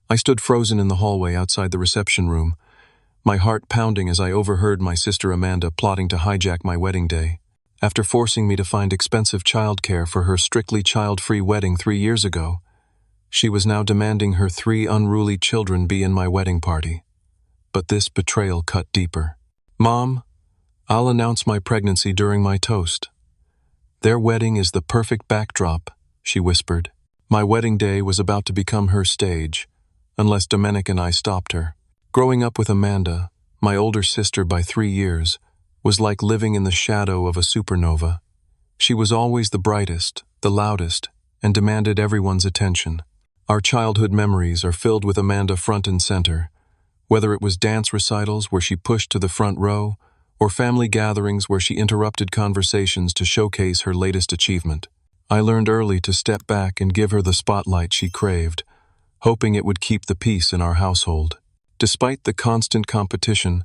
I stood frozen in the hallway outside the reception room, my heart pounding as I overheard my sister Amanda plotting to hijack my wedding day. After forcing me to find expensive childcare for her strictly child-free wedding 3 years ago, she was now demanding her 3 unruly children be in my wedding party. But this betrayal cut deeper. "Mom, I'll announce my pregnancy during my toast. Their wedding is the perfect backdrop," she whispered. My wedding day was about to become her stage, unless Domenic and I stopped her. Growing up with Amanda, my older sister by 3 years, was like living in the shadow of a supernova. She was always the brightest, the loudest, and demanded everyone's attention. Our childhood memories are filled with Amanda front and center, whether it was dance recitals where she pushed to the front row, or family gatherings where she interrupted conversations to showcase her latest achievement. I learned early to step back and give her the spotlight she craved, hoping it would keep the peace in our household. Despite the constant competition,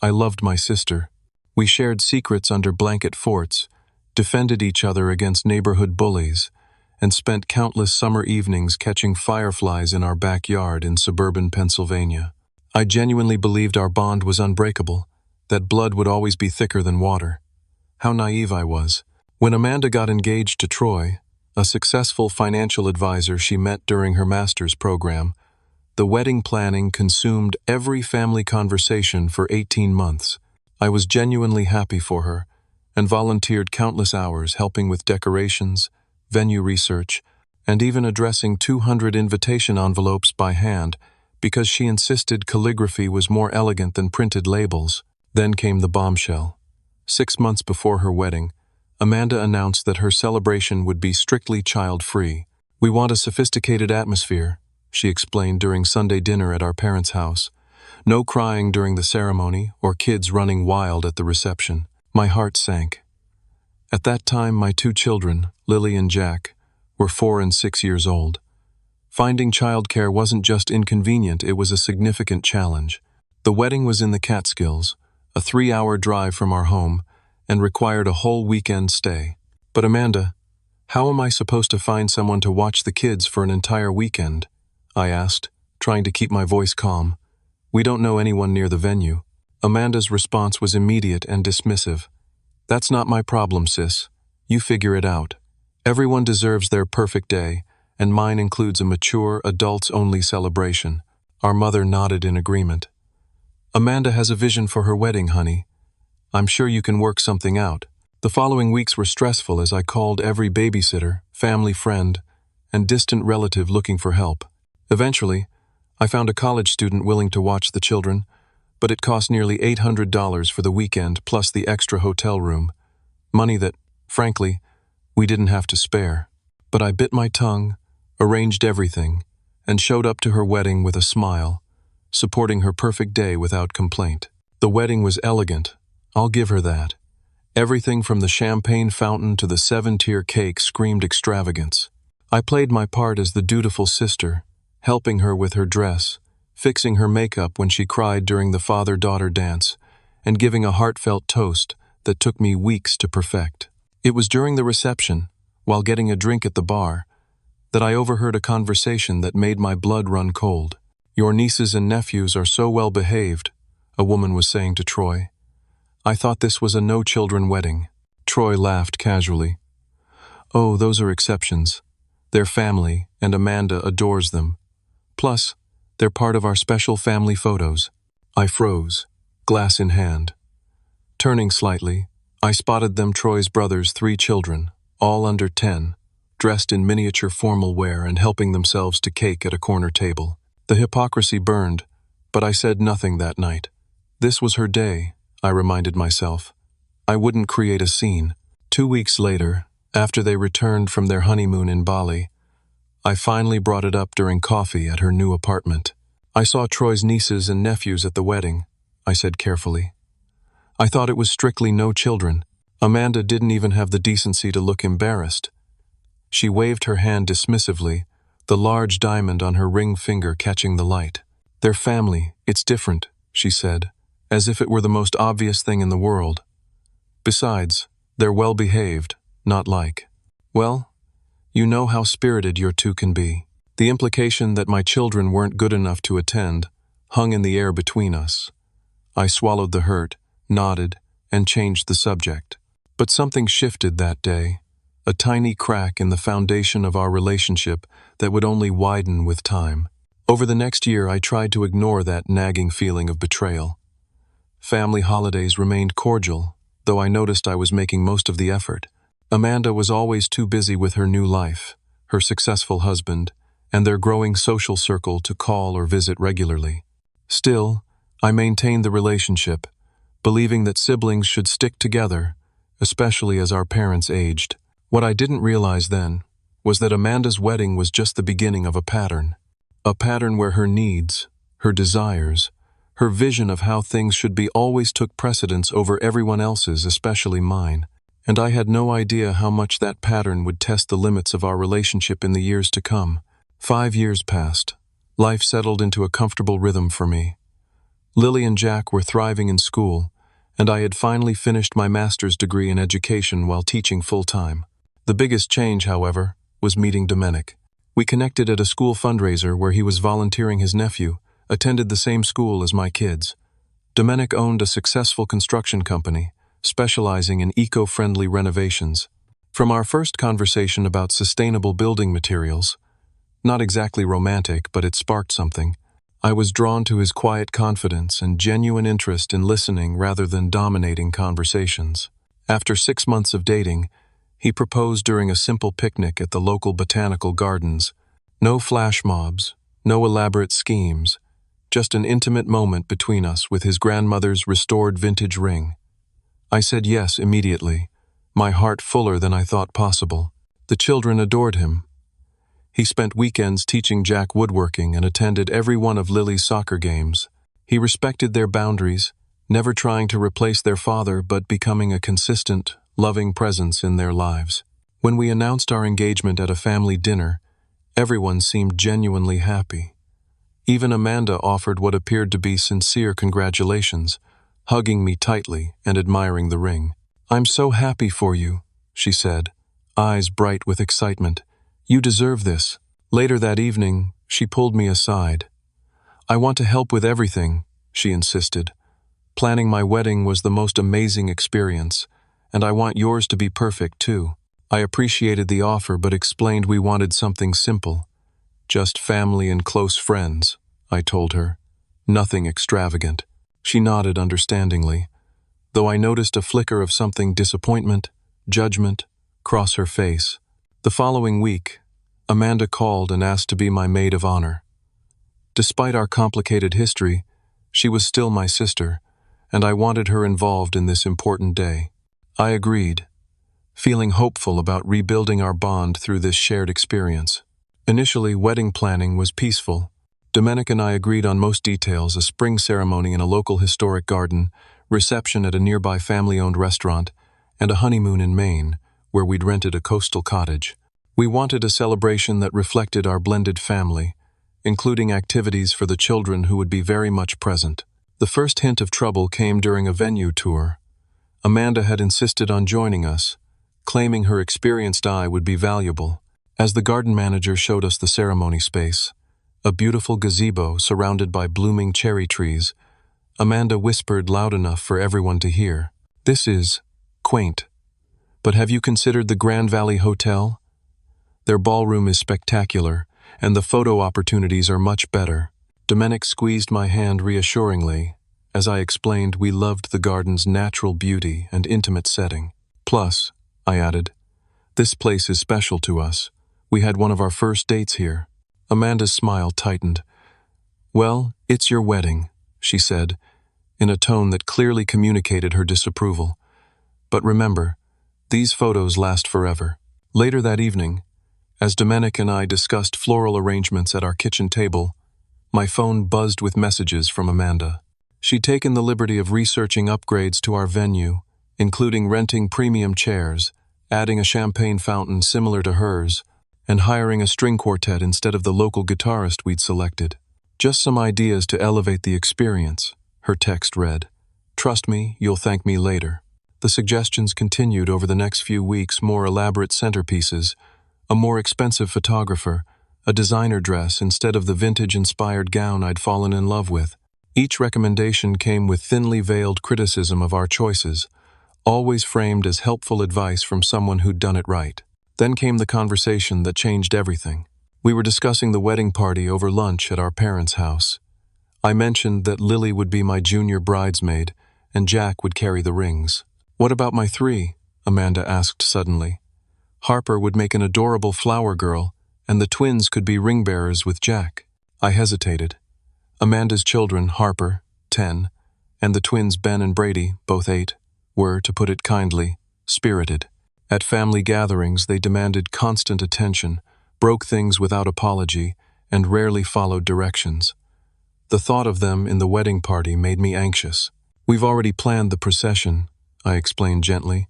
I loved my sister. We shared secrets under blanket forts, defended each other against neighborhood bullies, and spent countless summer evenings catching fireflies in our backyard in suburban Pennsylvania. I genuinely believed our bond was unbreakable, that blood would always be thicker than water. How naive I was. When Amanda got engaged to Troy, a successful financial advisor she met during her master's program, the wedding planning consumed every family conversation for 18 months. I was genuinely happy for her and volunteered countless hours helping with decorations, venue research, and even addressing 200 invitation envelopes by hand because she insisted calligraphy was more elegant than printed labels. Then came the bombshell. 6 months before her wedding, Amanda announced that her celebration would be strictly child-free. "We want a sophisticated atmosphere," she explained during Sunday dinner at our parents' house. "No crying during the ceremony or kids running wild at the reception." My heart sank. At that time, my 2 children, Lily and Jack, were 4 and 6 years old. Finding childcare wasn't just inconvenient, it was a significant challenge. The wedding was in the Catskills, a 3-hour drive from our home, and required a whole weekend stay. "But Amanda, how am I supposed to find someone to watch the kids for an entire weekend?" I asked, trying to keep my voice calm. "We don't know anyone near the venue." Amanda's response was immediate and dismissive. "That's not my problem, sis. You figure it out. Everyone deserves their perfect day, and mine includes a mature, adults-only celebration." Our mother nodded in agreement. "Amanda has a vision for her wedding, honey. I'm sure you can work something out." The following weeks were stressful as I called every babysitter, family friend, and distant relative looking for help. Eventually, I found a college student willing to watch the children, but it cost nearly $800 for the weekend plus the extra hotel room, money that, frankly, we didn't have to spare. But I bit my tongue, arranged everything, and showed up to her wedding with a smile, supporting her perfect day without complaint. The wedding was elegant, I'll give her that. Everything from the champagne fountain to the 7-tier cake screamed extravagance. I played my part as the dutiful sister, helping her with her dress, fixing her makeup when she cried during the father-daughter dance, and giving a heartfelt toast that took me weeks to perfect. It was during the reception, while getting a drink at the bar, that I overheard a conversation that made my blood run cold. "Your nieces and nephews are so well behaved," a woman was saying to Troy. "I thought this was a no-children wedding." Troy laughed casually. "Oh, those are exceptions. They're family, and Amanda adores them. Plus, they're part of our special family photos." I froze, glass in hand. Turning slightly, I spotted them Troy's brothers' 3 children, all under 10, dressed in miniature formal wear and helping themselves to cake at a corner table. The hypocrisy burned, but I said nothing that night. This was her day, I reminded myself. I wouldn't create a scene. 2 weeks later, after they returned from their honeymoon in Bali, I finally brought it up during coffee at her new apartment. "I saw Troy's nieces and nephews at the wedding," I said carefully. "I thought it was strictly no children." Amanda didn't even have the decency to look embarrassed. She waved her hand dismissively, the large diamond on her ring finger catching the light. "They're family, it's different," she said, as if it were the most obvious thing in the world. "Besides, they're well-behaved, not like." "Well, you know how spirited your 2 can be." The implication that my children weren't good enough to attend hung in the air between us. I swallowed the hurt, nodded, and changed the subject. But something shifted that day, a tiny crack in the foundation of our relationship that would only widen with time. Over the next year, I tried to ignore that nagging feeling of betrayal. Family holidays remained cordial, though I noticed I was making most of the effort. Amanda was always too busy with her new life, her successful husband, and their growing social circle to call or visit regularly. Still, I maintained the relationship, believing that siblings should stick together, especially as our parents aged. What I didn't realize then was that Amanda's wedding was just the beginning of a pattern where her needs, her desires, her vision of how things should be always took precedence over everyone else's, especially mine. And I had no idea how much that pattern would test the limits of our relationship in the years to come. 5 years passed. Life settled into a comfortable rhythm for me. Lily and Jack were thriving in school, and I had finally finished my master's degree in education while teaching full-time. The biggest change, however, was meeting Domenic. We connected at a school fundraiser where he was volunteering. His nephew attended the same school as my kids. Domenic owned a successful construction company, specializing in eco-friendly renovations. From our first conversation about sustainable building materials, not exactly romantic, but it sparked something, I was drawn to his quiet confidence and genuine interest in listening rather than dominating conversations. After 6 months of dating, he proposed during a simple picnic at the local botanical gardens. No flash mobs, no elaborate schemes, just an intimate moment between us with his grandmother's restored vintage ring. I said yes immediately, my heart fuller than I thought possible. The children adored him. He spent weekends teaching Jack woodworking and attended every one of Lily's soccer games. He respected their boundaries, never trying to replace their father but becoming a consistent, loving presence in their lives. When we announced our engagement at a family dinner, everyone seemed genuinely happy. Even Amanda offered what appeared to be sincere congratulations, hugging me tightly and admiring the ring. "I'm so happy for you," she said, eyes bright with excitement. "You deserve this." Later that evening, she pulled me aside. "I want to help with everything," she insisted. "Planning my wedding was the most amazing experience, and I want yours to be perfect too." I appreciated the offer but explained we wanted something simple. "Just family and close friends," I told her. "Nothing extravagant." She nodded understandingly, though I noticed a flicker of something disappointment, judgment, cross her face. The following week, Amanda called and asked to be my maid of honor. Despite our complicated history, she was still my sister, and I wanted her involved in this important day. I agreed, feeling hopeful about rebuilding our bond through this shared experience. Initially, wedding planning was peaceful. Domenic and I agreed on most details: a spring ceremony in a local historic garden, reception at a nearby family-owned restaurant, and a honeymoon in Maine, where we'd rented a coastal cottage. We wanted a celebration that reflected our blended family, including activities for the children who would be very much present. The first hint of trouble came during a venue tour. Amanda had insisted on joining us, claiming her experienced eye would be valuable. As the garden manager showed us the ceremony space, a beautiful gazebo surrounded by blooming cherry trees, Amanda whispered loud enough for everyone to hear, "This is quaint. But have you considered the Grand Valley Hotel? Their ballroom is spectacular, and the photo opportunities are much better." Domenic squeezed my hand reassuringly, as I explained we loved the garden's natural beauty and intimate setting. "Plus," I added, "this place is special to us. We had one of our first dates here." Amanda's smile tightened. "Well, it's your wedding," she said, in a tone that clearly communicated her disapproval. "But remember, these photos last forever." Later that evening, as Domenic and I discussed floral arrangements at our kitchen table, my phone buzzed with messages from Amanda. She'd taken the liberty of researching upgrades to our venue, including renting premium chairs, adding a champagne fountain similar to hers, and hiring a string quartet instead of the local guitarist we'd selected. "Just some ideas to elevate the experience," her text read. "Trust me, you'll thank me later." The suggestions continued over the next few weeks: more elaborate centerpieces, a more expensive photographer, a designer dress instead of the vintage-inspired gown I'd fallen in love with. Each recommendation came with thinly veiled criticism of our choices, always framed as helpful advice from someone who'd done it right. Then came the conversation that changed everything. We were discussing the wedding party over lunch at our parents' house. I mentioned that Lily would be my junior bridesmaid and Jack would carry the rings. "What about my three?" Amanda asked suddenly. "Harper would make an adorable flower girl, and the twins could be ring bearers with Jack." I hesitated. Amanda's children, Harper, 10, and the twins Ben and Brady, both 8, were, to put it kindly, spirited. At family gatherings, they demanded constant attention, broke things without apology, and rarely followed directions. The thought of them in the wedding party made me anxious. "We've already planned the procession," I explained gently,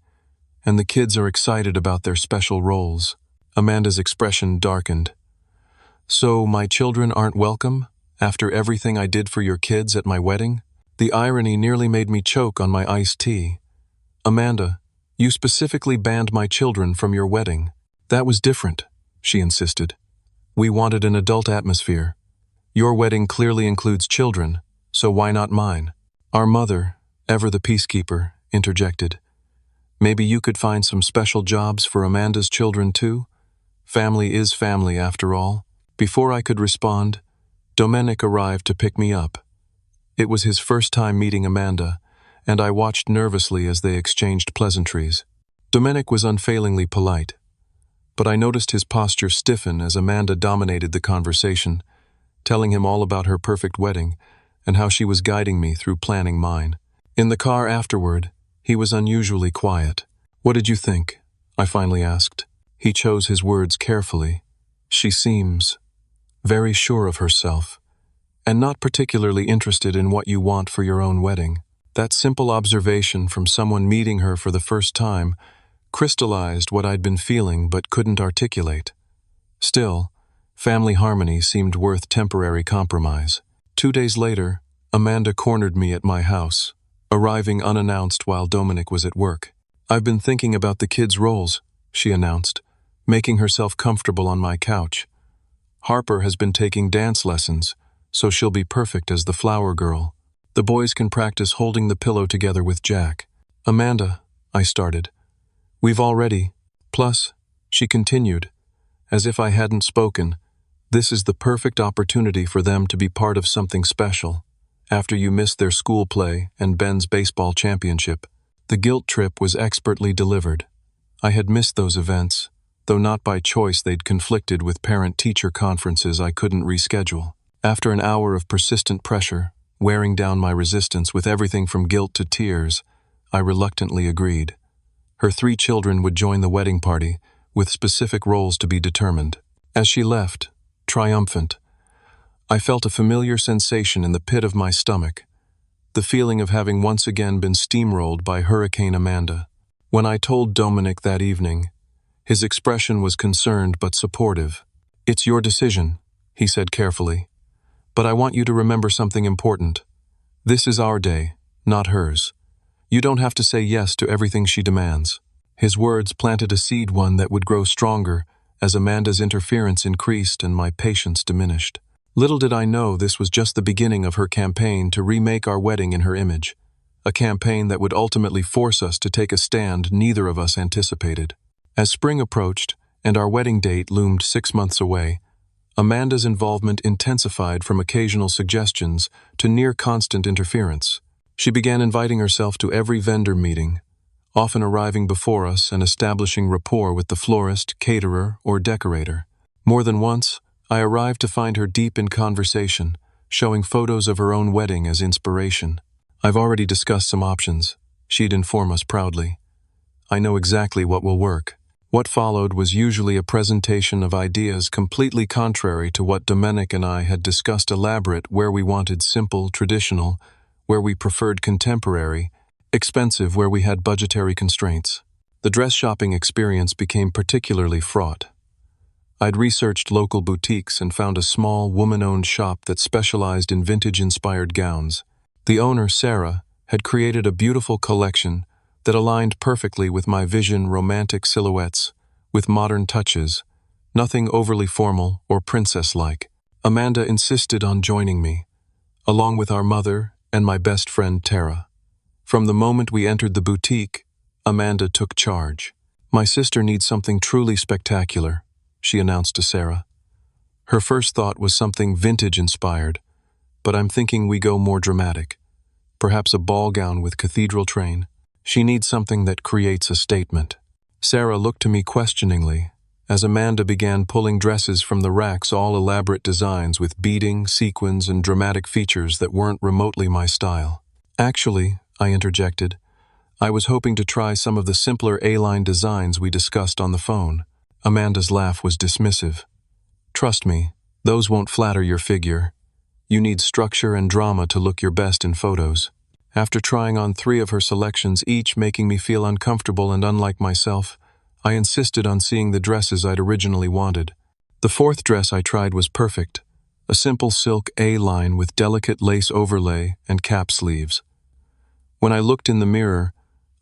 "and the kids are excited about their special roles." Amanda's expression darkened. "So my children aren't welcome, after everything I did for your kids at my wedding?" The irony nearly made me choke on my iced tea. "Amanda, you specifically banned my children from your wedding." "That was different," she insisted. "We wanted an adult atmosphere. Your wedding clearly includes children, so why not mine?" Our mother, ever the peacekeeper, interjected. "Maybe you could find some special jobs for Amanda's children too? Family is family after all." Before I could respond, Domenic arrived to pick me up. It was his first time meeting Amanda, and I watched nervously as they exchanged pleasantries. Domenic was unfailingly polite, but I noticed his posture stiffen as Amanda dominated the conversation, telling him all about her perfect wedding and how she was guiding me through planning mine. In the car afterward, he was unusually quiet. "What did you think?" I finally asked. He chose his words carefully. "She seems very sure of herself, and not particularly interested in what you want for your own wedding." That simple observation from someone meeting her for the first time crystallized what I'd been feeling but couldn't articulate. Still, family harmony seemed worth temporary compromise. 2 days later, Amanda cornered me at my house, arriving unannounced while Domenic was at work. "I've been thinking about the kids' roles," she announced, making herself comfortable on my couch. "Harper has been taking dance lessons, so she'll be perfect as the flower girl. The boys can practice holding the pillow together with Jack." "Amanda," I started. "We've already." "Plus," she continued, as if I hadn't spoken, "this is the perfect opportunity for them to be part of something special, after you missed their school play and Ben's baseball championship." The guilt trip was expertly delivered. I had missed those events, though not by choice. They'd conflicted with parent-teacher conferences I couldn't reschedule. After an hour of persistent pressure, wearing down my resistance with everything from guilt to tears, I reluctantly agreed. Her 3 children would join the wedding party, with specific roles to be determined. As she left, triumphant, I felt a familiar sensation in the pit of my stomach, the feeling of having once again been steamrolled by Hurricane Amanda. When I told Domenic that evening, his expression was concerned but supportive. "It's your decision," he said carefully. "But I want you to remember something important. This is our day, not hers. You don't have to say yes to everything she demands." His words planted a seed, one that would grow stronger as Amanda's interference increased and my patience diminished. Little did I know this was just the beginning of her campaign to remake our wedding in her image, a campaign that would ultimately force us to take a stand neither of us anticipated. As spring approached and our wedding date loomed 6 months away, Amanda's involvement intensified from occasional suggestions to near-constant interference. She began inviting herself to every vendor meeting, often arriving before us and establishing rapport with the florist, caterer, or decorator. More than once, I arrived to find her deep in conversation, showing photos of her own wedding as inspiration. "I've already discussed some options," she'd inform us proudly. "I know exactly what will work." What followed was usually a presentation of ideas completely contrary to what Domenic and I had discussed. Elaborate where we wanted simple, traditional where we preferred contemporary, expensive where we had budgetary constraints. The dress shopping experience became particularly fraught. I'd researched local boutiques and found a small, woman-owned shop that specialized in vintage-inspired gowns. The owner, Sarah, had created a beautiful collection that aligned perfectly with my vision: romantic silhouettes with modern touches, nothing overly formal or princess-like. Amanda insisted on joining me, along with our mother and my best friend Tara. From the moment we entered the boutique, Amanda took charge. "My sister needs something truly spectacular," she announced to Sarah. Her first thought was something vintage-inspired, but I'm thinking we go more dramatic. Perhaps a ball gown with cathedral train. She needs something that creates a statement. Sarah looked to me questioningly, as Amanda began pulling dresses from the racks, all elaborate designs with beading, sequins, and dramatic features that weren't remotely my style. "Actually," I interjected, "I was hoping to try some of the simpler A-line designs we discussed on the phone." Amanda's laugh was dismissive. "Trust me, those won't flatter your figure. You need structure and drama to look your best in photos." After trying on 3 of her selections, each making me feel uncomfortable and unlike myself, I insisted on seeing the dresses I'd originally wanted. The 4th dress I tried was perfect, a simple silk A-line with delicate lace overlay and cap sleeves. When I looked in the mirror,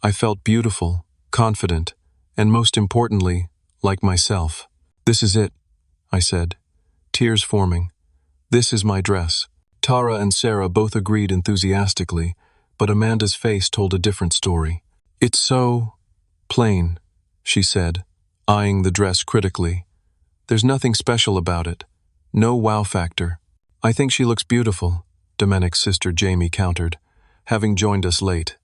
I felt beautiful, confident, and most importantly, like myself. "This is it," I said, tears forming. "This is my dress." Tara and Sarah both agreed enthusiastically, but Amanda's face told a different story. "It's so plain," she said, eyeing the dress critically. "There's nothing special about it. No wow factor." "I think she looks beautiful," Domenic's sister Jamie countered, having joined us late.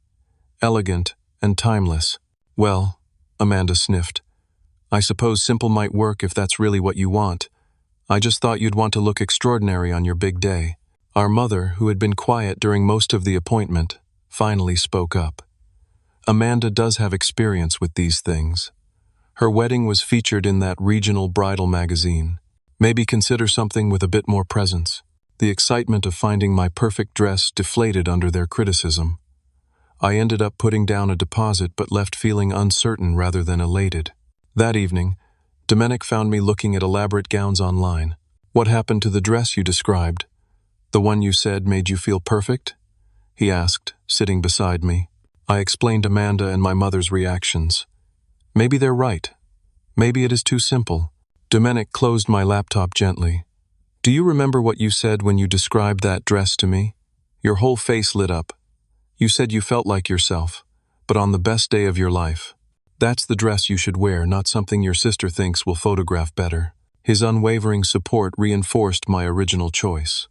"Elegant and timeless." "Well," Amanda sniffed, "I suppose simple might work if that's really what you want. I just thought you'd want to look extraordinary on your big day." Our mother, who had been quiet during most of the appointment, finally spoke up. "Amanda does have experience with these things. Her wedding was featured in that regional bridal magazine. Maybe consider something with a bit more presence." The excitement of finding my perfect dress deflated under their criticism. I ended up putting down a deposit but left feeling uncertain rather than elated. That evening, Domenic found me looking at elaborate gowns online. "What happened to the dress you described? The one you said made you feel perfect?" he asked, sitting beside me. I explained Amanda and my mother's reactions. Maybe they're right. Maybe it is too simple. Domenic closed my laptop gently. "Do you remember what you said when you described that dress to me?" Your whole face lit up. "You said you felt like yourself, but on the best day of your life. That's the dress you should wear, not something your sister thinks will photograph better." His unwavering support reinforced my original choice.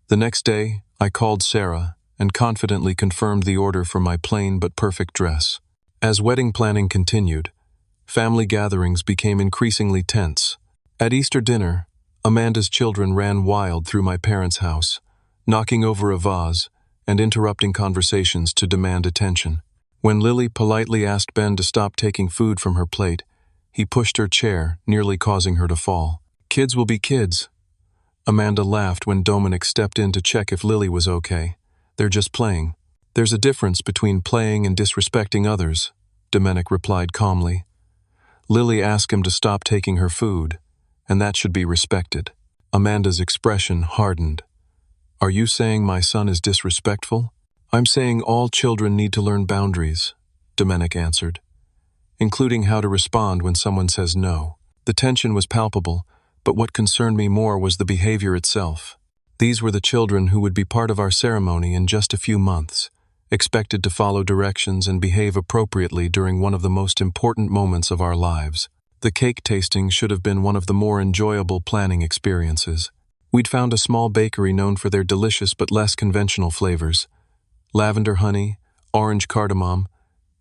The next day, I called Sarah and confidently confirmed the order for my plain but perfect dress. As wedding planning continued, family gatherings became increasingly tense. At Easter dinner, Amanda's children ran wild through my parents' house, knocking over a vase and interrupting conversations to demand attention. When Lily politely asked Ben to stop taking food from her plate, he pushed her chair, nearly causing her to fall. "Kids will be kids." Amanda laughed when Dominic stepped in to check if Lily was okay. "They're just playing." "There's a difference between playing and disrespecting others," Dominic replied calmly. "Lily asked him to stop taking her food, and that should be respected." Amanda's expression hardened. "Are you saying my son is disrespectful?" "I'm saying all children need to learn boundaries," Dominic answered, "including how to respond when someone says no." The tension was palpable, but what concerned me more was the behavior itself. These were the children who would be part of our ceremony in just a few months, expected to follow directions and behave appropriately during one of the most important moments of our lives. The cake tasting should have been one of the more enjoyable planning experiences. We'd found a small bakery known for their delicious but less conventional flavors: lavender honey, orange cardamom,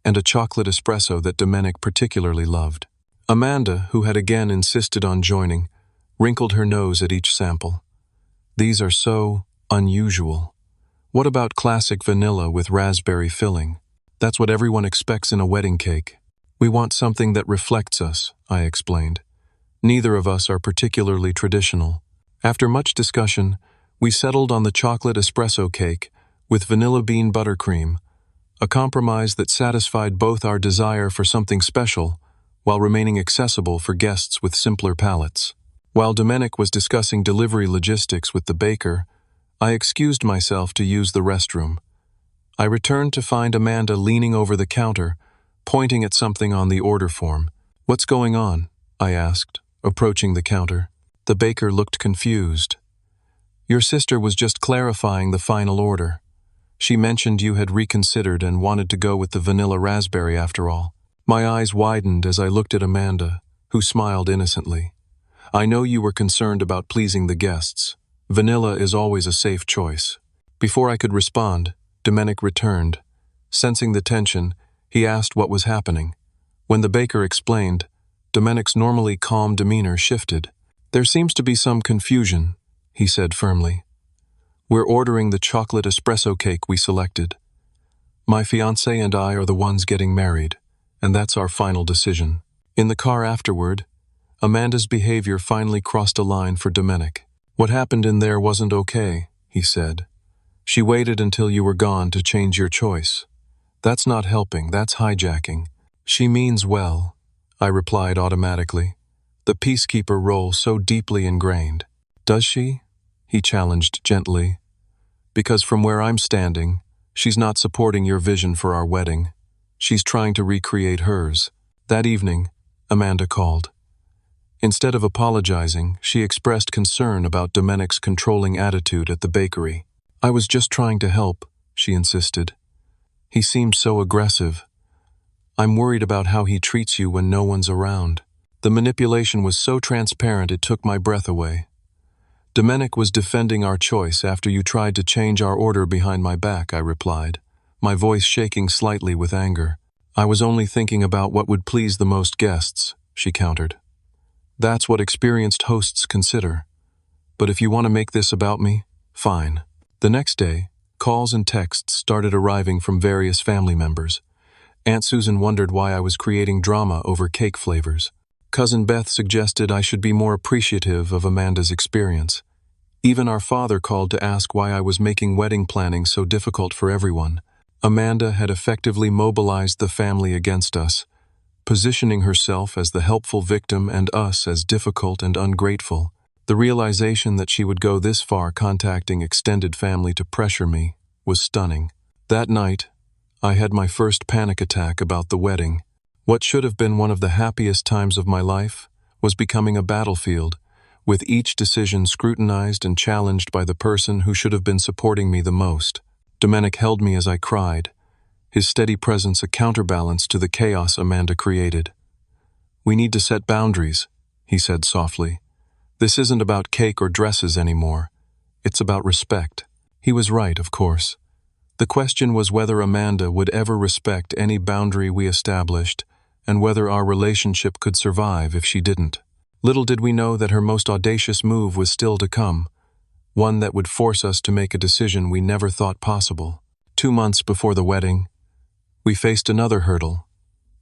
and a chocolate espresso that Domenic particularly loved. Amanda, who had again insisted on joining, wrinkled her nose at each sample. "These are so unusual. What about classic vanilla with raspberry filling? That's what everyone expects in a wedding cake." "We want something that reflects us," I explained. "Neither of us are particularly traditional." After much discussion, we settled on the chocolate espresso cake with vanilla bean buttercream, a compromise that satisfied both our desire for something special while remaining accessible for guests with simpler palates. While Domenic was discussing delivery logistics with the baker, I excused myself to use the restroom. I returned to find Amanda leaning over the counter, pointing at something on the order form. "What's going on?" I asked, approaching the counter. The baker looked confused. "Your sister was just clarifying the final order. She mentioned you had reconsidered and wanted to go with the vanilla raspberry after all." My eyes widened as I looked at Amanda, who smiled innocently. "I know you were concerned about pleasing the guests. Vanilla is always a safe choice." Before I could respond, Domenic returned. Sensing the tension, he asked what was happening. When the baker explained, Domenic's normally calm demeanor shifted. "There seems to be some confusion," he said firmly. "We're ordering the chocolate espresso cake we selected. My fiancé and I are the ones getting married, and that's our final decision." In the car afterward, Amanda's behavior finally crossed a line for Domenic. "What happened in there wasn't okay," he said. "She waited until you were gone to change your choice. That's not helping, that's hijacking." "She means well," I replied automatically, the peacekeeper role so deeply ingrained. "Does she?" he challenged gently. "Because from where I'm standing, she's not supporting your vision for our wedding. She's trying to recreate hers." That evening, Amanda called. Instead of apologizing, she expressed concern about Domenic's controlling attitude at the bakery. "I was just trying to help," she insisted. "He seemed so aggressive. I'm worried about how he treats you when no one's around." The manipulation was so transparent it took my breath away. "Domenic was defending our choice after you tried to change our order behind my back," I replied, my voice shaking slightly with anger. "I was only thinking about what would please the most guests," she countered. "That's what experienced hosts consider. But if you want to make this about me, fine." The next day, calls and texts started arriving from various family members. Aunt Susan wondered why I was creating drama over cake flavors. Cousin Beth suggested I should be more appreciative of Amanda's experience. Even our father called to ask why I was making wedding planning so difficult for everyone. Amanda had effectively mobilized the family against us, positioning herself as the helpful victim and us as difficult and ungrateful. The realization that she would go this far contacting extended family to pressure me was stunning. That night, I had my first panic attack about the wedding. What should have been one of the happiest times of my life was becoming a battlefield, with each decision scrutinized and challenged by the person who should have been supporting me the most. Domenic held me as I cried, his steady presence a counterbalance to the chaos Amanda created. "We need to set boundaries," he said softly. "This isn't about cake or dresses anymore. It's about respect." He was right, of course. The question was whether Amanda would ever respect any boundary we established, and whether our relationship could survive if she didn't. Little did we know that her most audacious move was still to come, one that would force us to make a decision we never thought possible. 2 months before the wedding, we faced another hurdle: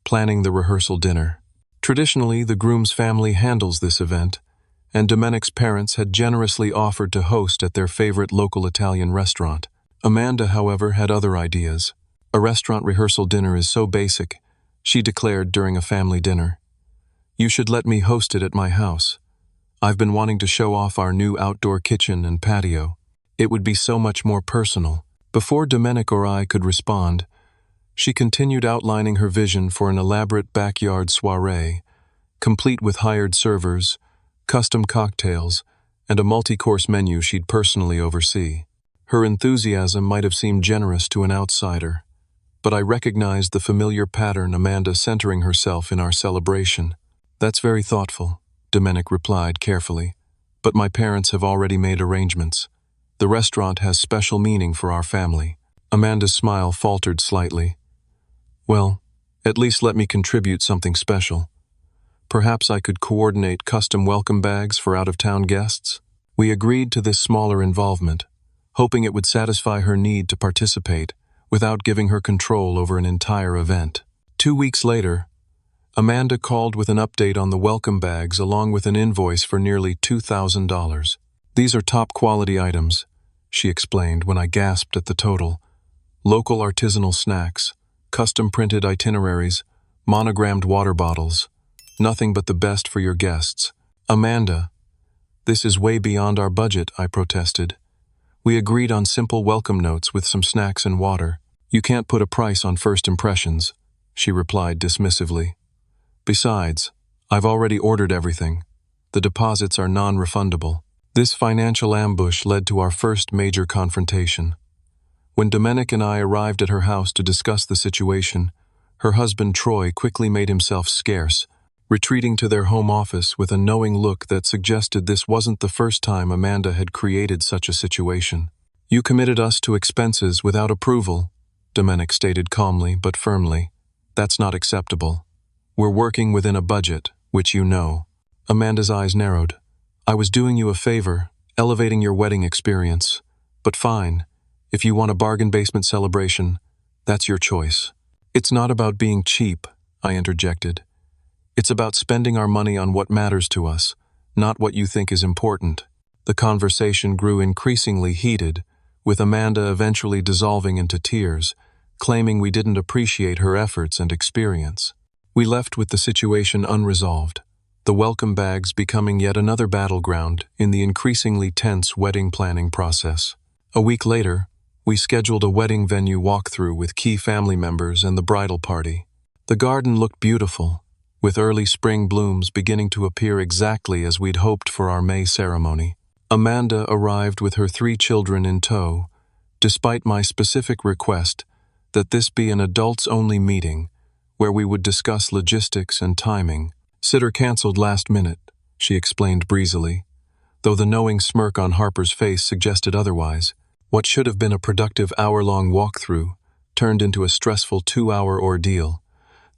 planning the rehearsal dinner. Traditionally, the groom's family handles this event, and Domenic's parents had generously offered to host at their favorite local Italian restaurant. Amanda, however, had other ideas. "A restaurant rehearsal dinner is so basic," she declared during a family dinner. "You should let me host it at my house. I've been wanting to show off our new outdoor kitchen and patio. It would be so much more personal." Before Domenic or I could respond, she continued outlining her vision for an elaborate backyard soiree, complete with hired servers, custom cocktails, and a multi-course menu she'd personally oversee. Her enthusiasm might have seemed generous to an outsider, but I recognized the familiar pattern Amanda centering herself in our celebration. "That's very thoughtful," Domenic replied carefully, "but my parents have already made arrangements. The restaurant has special meaning for our family." Amanda's smile faltered slightly. "Well, at least let me contribute something special. Perhaps I could coordinate custom welcome bags for out-of-town guests." We agreed to this smaller involvement, hoping it would satisfy her need to participate without giving her control over an entire event. 2 weeks later, Amanda called with an update on the welcome bags along with an invoice for nearly $2,000. "These are top-quality items," she explained when I gasped at the total. "Local artisanal snacks, custom-printed itineraries, monogrammed water bottles. Nothing but the best for your guests." "Amanda, this is way beyond our budget," I protested. "We agreed on simple welcome notes with some snacks and water." "You can't put a price on first impressions," she replied dismissively. "Besides, I've already ordered everything. The deposits are non-refundable. This financial ambush led to our first major confrontation. When Domenic and I arrived at her house to discuss the situation, her husband Troy quickly made himself scarce, retreating to their home office with a knowing look that suggested this wasn't the first time Amanda had created such a situation. "You committed us to expenses without approval," Domenic stated calmly but firmly. "That's not acceptable. We're working within a budget, which you know." Amanda's eyes narrowed. "I was doing you a favor, elevating your wedding experience. But fine, if you want a bargain basement celebration, that's your choice." "It's not about being cheap," I interjected. "It's about spending our money on what matters to us, not what you think is important." The conversation grew increasingly heated, with Amanda eventually dissolving into tears, claiming we didn't appreciate her efforts and experience. We left with the situation unresolved, the welcome bags becoming yet another battleground in the increasingly tense wedding planning process. A week later, we scheduled a wedding venue walkthrough with key family members and the bridal party. The garden looked beautiful, with early spring blooms beginning to appear exactly as we'd hoped for our May ceremony. Amanda arrived with her 3 children in tow, despite my specific request that this be an adults-only meeting where we would discuss logistics and timing. "Sitter canceled last minute," she explained breezily, though the knowing smirk on Harper's face suggested otherwise. What should have been a productive hour-long walkthrough turned into a stressful 2-hour ordeal.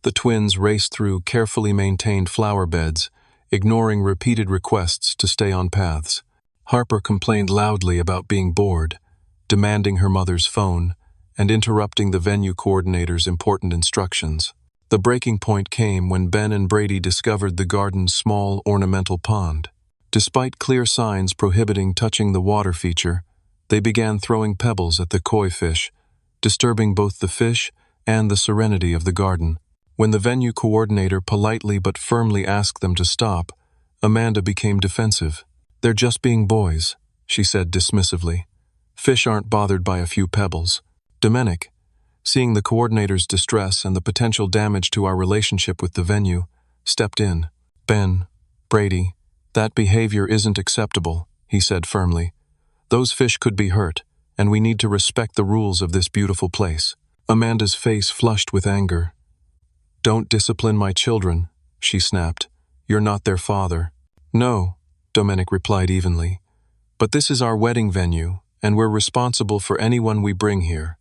The twins raced through carefully maintained flower beds, ignoring repeated requests to stay on paths. Harper complained loudly about being bored, demanding her mother's phone, and interrupting the venue coordinator's important instructions. The breaking point came when Ben and Brady discovered the garden's small ornamental pond. Despite clear signs prohibiting touching the water feature, they began throwing pebbles at the koi fish, disturbing both the fish and the serenity of the garden. When the venue coordinator politely but firmly asked them to stop, Amanda became defensive. "They're just being boys," she said dismissively. "Fish aren't bothered by a few pebbles." Domenic, seeing the coordinator's distress and the potential damage to our relationship with the venue, stepped in. "Ben, Brady, that behavior isn't acceptable," he said firmly. "Those fish could be hurt, and we need to respect the rules of this beautiful place." Amanda's face flushed with anger. "Don't discipline my children," she snapped. "You're not their father." "No," Domenic replied evenly. "But this is our wedding venue, and we're responsible for anyone we bring here.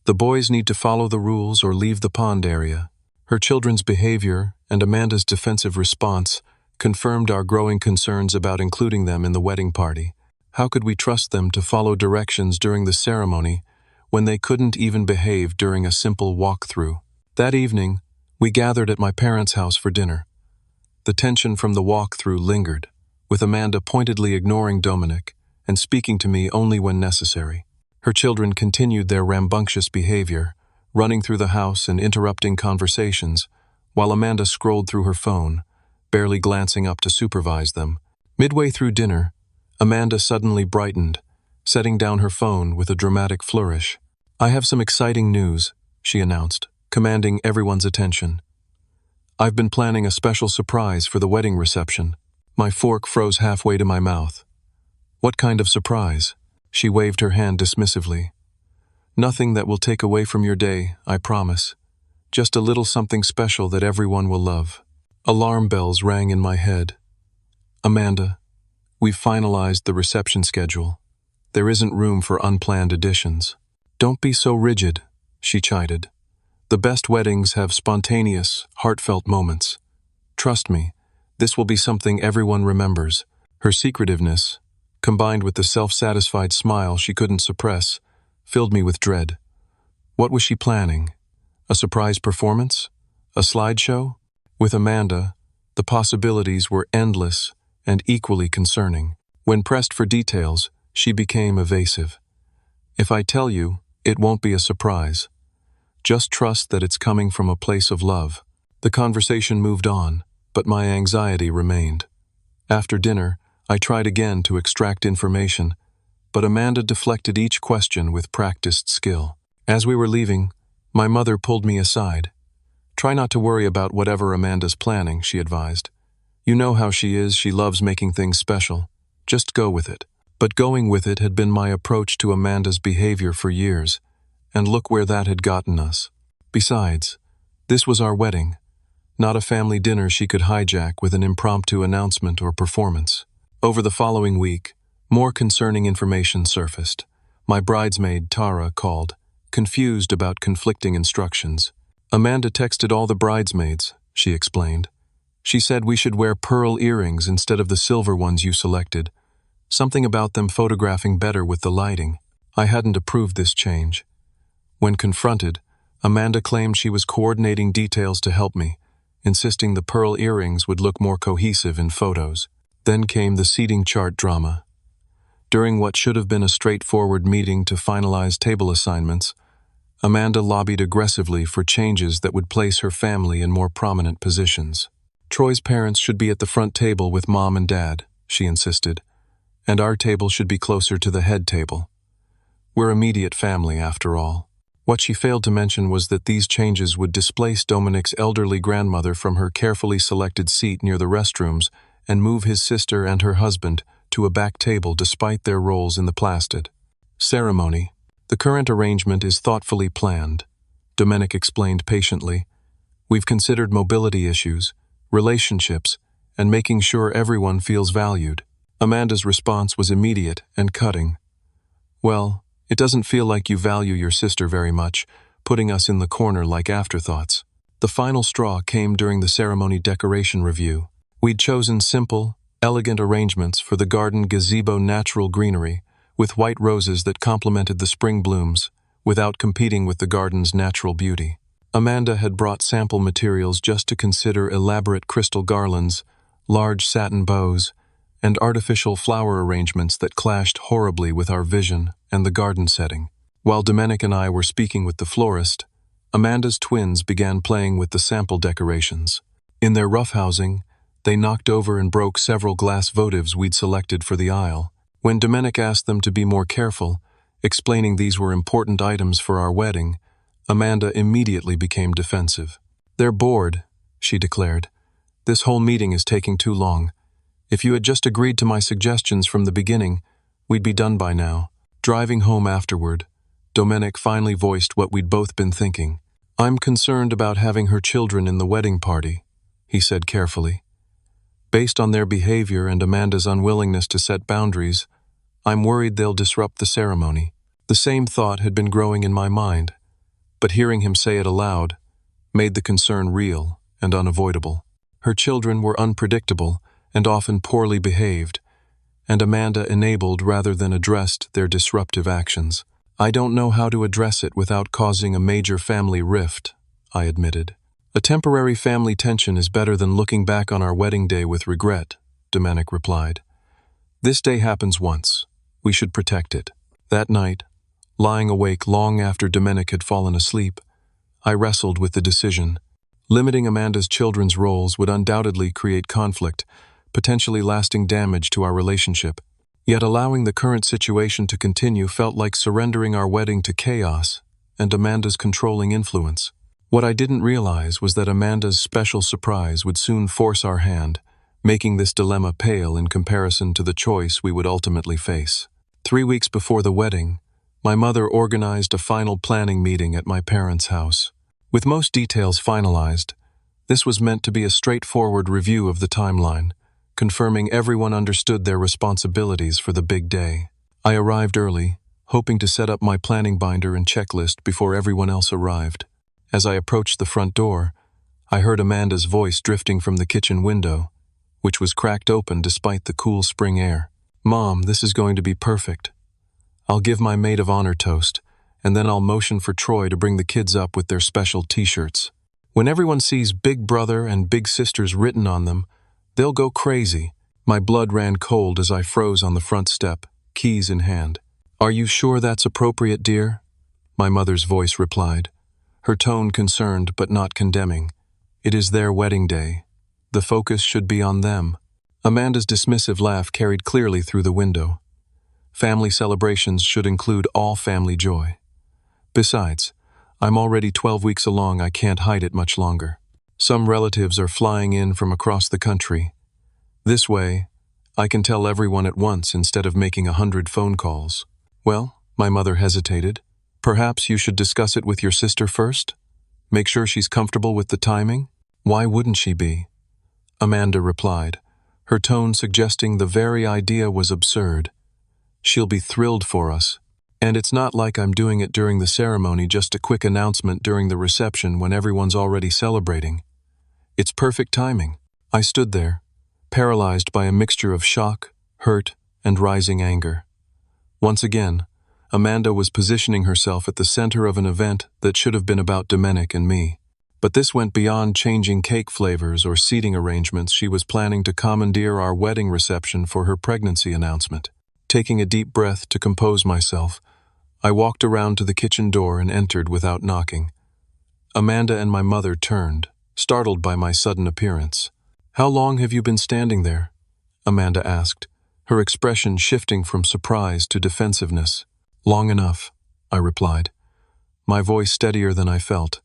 The boys need to follow the rules or leave the pond area." Her children's behavior and Amanda's defensive response confirmed our growing concerns about including them in the wedding party. How could we trust them to follow directions during the ceremony when they couldn't even behave during a simple walkthrough? That evening, we gathered at my parents' house for dinner. The tension from the walkthrough lingered, with Amanda pointedly ignoring Domenic and speaking to me only when necessary. Her children continued their rambunctious behavior, running through the house and interrupting conversations, while Amanda scrolled through her phone, barely glancing up to supervise them. Midway through dinner, Amanda suddenly brightened, setting down her phone with a dramatic flourish. "I have some exciting news," she announced, commanding everyone's attention. "I've been planning a special surprise for the wedding reception." My fork froze halfway to my mouth. "What kind of surprise?" She waved her hand dismissively. "Nothing that will take away from your day, I promise. Just a little something special that everyone will love." Alarm bells rang in my head. "Amanda, we've finalized the reception schedule. There isn't room for unplanned additions." "Don't be so rigid," she chided. "The best weddings have spontaneous, heartfelt moments. Trust me, this will be something everyone remembers." Her secretiveness, combined with the self-satisfied smile she couldn't suppress, filled me with dread. What was she planning? A surprise performance? A slideshow? With Amanda, the possibilities were endless and equally concerning. When pressed for details, she became evasive. "If I tell you, it won't be a surprise. Just trust that it's coming from a place of love." The conversation moved on, but my anxiety remained. After dinner, I tried again to extract information, but Amanda deflected each question with practiced skill. As we were leaving, my mother pulled me aside. "Try not to worry about whatever Amanda's planning," she advised. You know how she loves making things special. Just go with it. But going with it had been my approach to Amanda's behavior for years, and look where that had gotten us. Besides, this was our wedding, not a family dinner she could hijack with an impromptu announcement or performance. Over the following week, more concerning information surfaced. My bridesmaid, Tara, called, confused about conflicting instructions. Amanda texted all the bridesmaids, she explained. She said we should wear pearl earrings instead of the silver ones you selected. Something about them photographing better with the lighting. I hadn't approved this change. When confronted, Amanda claimed she was coordinating details to help me, insisting the pearl earrings would look more cohesive in photos. Then came the seating chart drama. During what should have been a straightforward meeting to finalize table assignments, Amanda lobbied aggressively for changes that would place her family in more prominent positions. Troy's parents should be at the front table with Mom and Dad, she insisted, and our table should be closer to the head table. We're immediate family, after all. What she failed to mention was that these changes would displace Dominic's elderly grandmother from her carefully selected seat near the restrooms and move his sister and her husband to a back table despite their roles in the plastid. Ceremony. The current arrangement is thoughtfully planned, Dominic explained patiently. We've considered mobility issues, relationships, and making sure everyone feels valued. Amanda's response was immediate and cutting. Well, it doesn't feel like you value your sister very much, putting us in the corner like afterthoughts. The final straw came during the ceremony decoration review. We'd chosen simple, elegant arrangements for the garden gazebo natural greenery, with white roses that complemented the spring blooms, without competing with the garden's natural beauty. Amanda had brought sample materials just to consider elaborate crystal garlands, large satin bows, and artificial flower arrangements that clashed horribly with our vision and the garden setting. While Dominic and I were speaking with the florist, Amanda's twins began playing with the sample decorations. In their roughhousing, they knocked over and broke several glass votives we'd selected for the aisle. When Dominic asked them to be more careful, explaining these were important items for our wedding, Amanda immediately became defensive. They're bored, she declared. This whole meeting is taking too long. If you had just agreed to my suggestions from the beginning, we'd be done by now. Driving home afterward, Dominic finally voiced what we'd both been thinking. I'm concerned about having her children in the wedding party, he said carefully. Based on their behavior and Amanda's unwillingness to set boundaries, I'm worried they'll disrupt the ceremony. The same thought had been growing in my mind, but hearing him say it aloud made the concern real and unavoidable. Her children were unpredictable and often poorly behaved, and Amanda enabled rather than addressed their disruptive actions. I don't know how to address it without causing a major family rift, I admitted. A temporary family tension is better than looking back on our wedding day with regret, Dominic replied. This day happens once. We should protect it. That night, lying awake long after Dominic had fallen asleep, I wrestled with the decision. Limiting Amanda's children's roles would undoubtedly create conflict, potentially lasting damage to our relationship. Yet allowing the current situation to continue felt like surrendering our wedding to chaos and Amanda's controlling influence. What I didn't realize was that Amanda's special surprise would soon force our hand, making this dilemma pale in comparison to the choice we would ultimately face. 3 weeks before the wedding, my mother organized a final planning meeting at my parents' house. With most details finalized, this was meant to be a straightforward review of the timeline, confirming everyone understood their responsibilities for the big day. I arrived early, hoping to set up my planning binder and checklist before everyone else arrived. As I approached the front door, I heard Amanda's voice drifting from the kitchen window, which was cracked open despite the cool spring air. Mom, this is going to be perfect. I'll give my maid of honor toast, and then I'll motion for Troy to bring the kids up with their special t-shirts. When everyone sees Big Brother and Big Sisters written on them, they'll go crazy. My blood ran cold as I froze on the front step, keys in hand. Are you sure that's appropriate, dear? My mother's voice replied, her tone concerned but not condemning. It is their wedding day. The focus should be on them. Amanda's dismissive laugh carried clearly through the window. Family celebrations should include all family joy. Besides, I'm already 12 weeks along. I can't hide it much longer. Some relatives are flying in from across the country, This way, I can tell everyone at once instead of making 100 phone calls. Well, my mother hesitated. Perhaps you should discuss it with your sister first? Make sure she's comfortable with the timing? Why wouldn't she be? Amanda replied, her tone suggesting the very idea was absurd. She'll be thrilled for us. And it's not like I'm doing it during the ceremony, just a quick announcement during the reception when everyone's already celebrating. It's perfect timing. I stood there, paralyzed by a mixture of shock, hurt, and rising anger. Once again, Amanda was positioning herself at the center of an event that should have been about Domenic and me. But this went beyond changing cake flavors or seating arrangements. She was planning to commandeer our wedding reception for her pregnancy announcement. Taking a deep breath to compose myself, I walked around to the kitchen door and entered without knocking. Amanda and my mother turned, startled by my sudden appearance. "How long have you been standing there?" Amanda asked, her expression shifting from surprise to defensiveness. "Long enough," I replied, my voice steadier than I felt.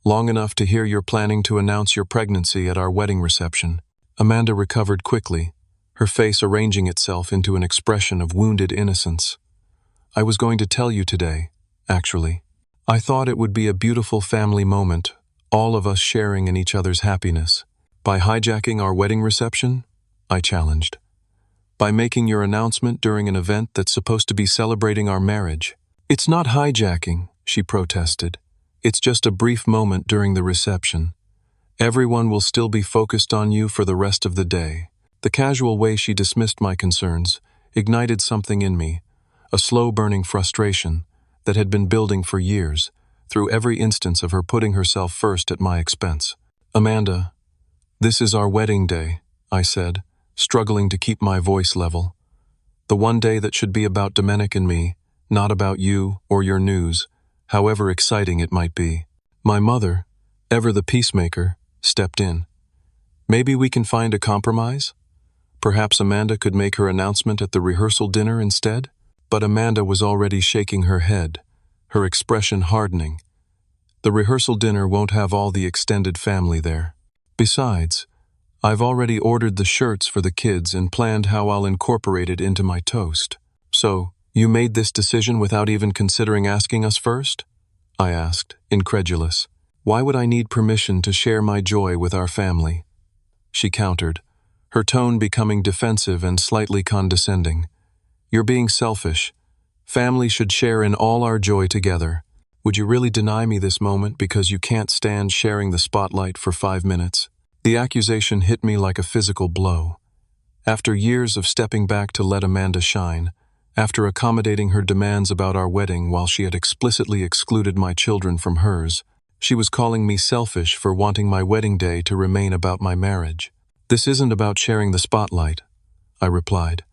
"Long enough to hear you're planning to announce your pregnancy at our wedding reception." Amanda recovered quickly, her face arranging itself into an expression of wounded innocence. "I was going to tell you today, actually. I thought it would be a beautiful family moment, all of us sharing in each other's happiness. By hijacking our wedding reception?" I challenged. "By making your announcement during an event that's supposed to be celebrating our marriage." "It's not hijacking," she protested. "It's just a brief moment during the reception. Everyone will still be focused on you for the rest of the day." The casual way she dismissed my concerns ignited something in me, a slow-burning frustration that had been building for years, through every instance of her putting herself first at my expense. "Amanda, this is our wedding day," I said, struggling to keep my voice level. "The one day that should be about Domenic and me, not about you or your news, however exciting it might be." My mother, ever the peacemaker, stepped in. "Maybe we can find a compromise? Perhaps Amanda could make her announcement at the rehearsal dinner instead?" But Amanda was already shaking her head, her expression hardening. "The rehearsal dinner won't have all the extended family there. Besides, I've already ordered the shirts for the kids and planned how I'll incorporate it into my toast." "So, you made this decision without even considering asking us first?" I asked, incredulous. "Why would I need permission to share my joy with our family?" She countered, her tone becoming defensive and slightly condescending. "You're being selfish. Family should share in all our joy together. Would you really deny me this moment because you can't stand sharing the spotlight for 5 minutes?" The accusation hit me like a physical blow. After years of stepping back to let Amanda shine, after accommodating her demands about our wedding while she had explicitly excluded my children from hers, she was calling me selfish for wanting my wedding day to remain about my marriage. "This isn't about sharing the spotlight," I replied,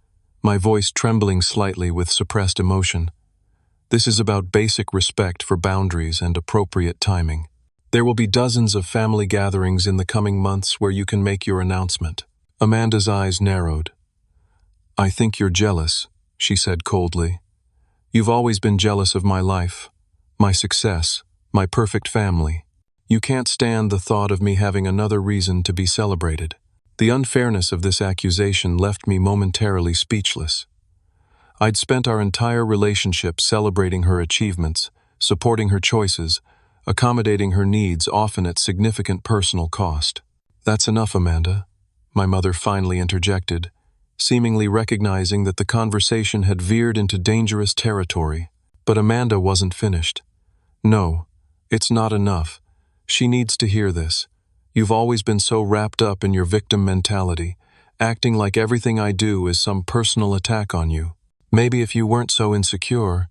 my voice trembling slightly with suppressed emotion. "This is about basic respect for boundaries and appropriate timing. There will be dozens of family gatherings in the coming months where you can make your announcement." Amanda's eyes narrowed. "I think you're jealous," she said coldly. "You've always been jealous of my life, my success, my perfect family. You can't stand the thought of me having another reason to be celebrated." The unfairness of this accusation left me momentarily speechless. I'd spent our entire relationship celebrating her achievements, supporting her choices, accommodating her needs, often at significant personal cost. "That's enough, Amanda," my mother finally interjected, seemingly recognizing that the conversation had veered into dangerous territory. But Amanda wasn't finished. "No, it's not enough. She needs to hear this. You've always been so wrapped up in your victim mentality, acting like everything I do is some personal attack on you. Maybe if you weren't so insecure,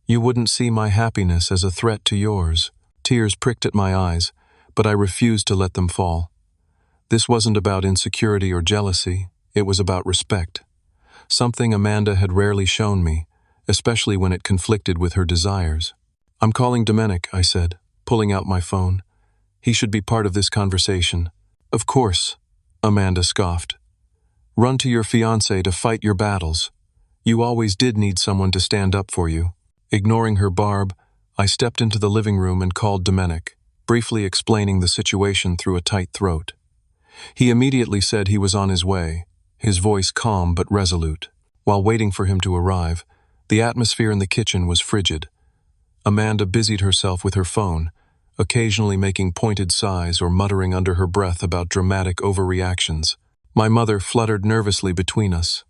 you wouldn't see my happiness as a threat to yours." Tears pricked at my eyes, but I refused to let them fall. This wasn't about insecurity or jealousy, it was about respect. Something Amanda had rarely shown me, especially when it conflicted with her desires. "I'm calling Domenic," I said, pulling out my phone. "He should be part of this conversation." "Of course," Amanda scoffed. "Run to your fiancé to fight your battles. You always did need someone to stand up for you." Ignoring her barb, I stepped into the living room and called Domenic, briefly explaining the situation through a tight throat. He immediately said he was on his way, his voice calm but resolute. While waiting for him to arrive, the atmosphere in the kitchen was frigid. Amanda busied herself with her phone, occasionally making pointed sighs or muttering under her breath about dramatic overreactions. My mother fluttered nervously between us,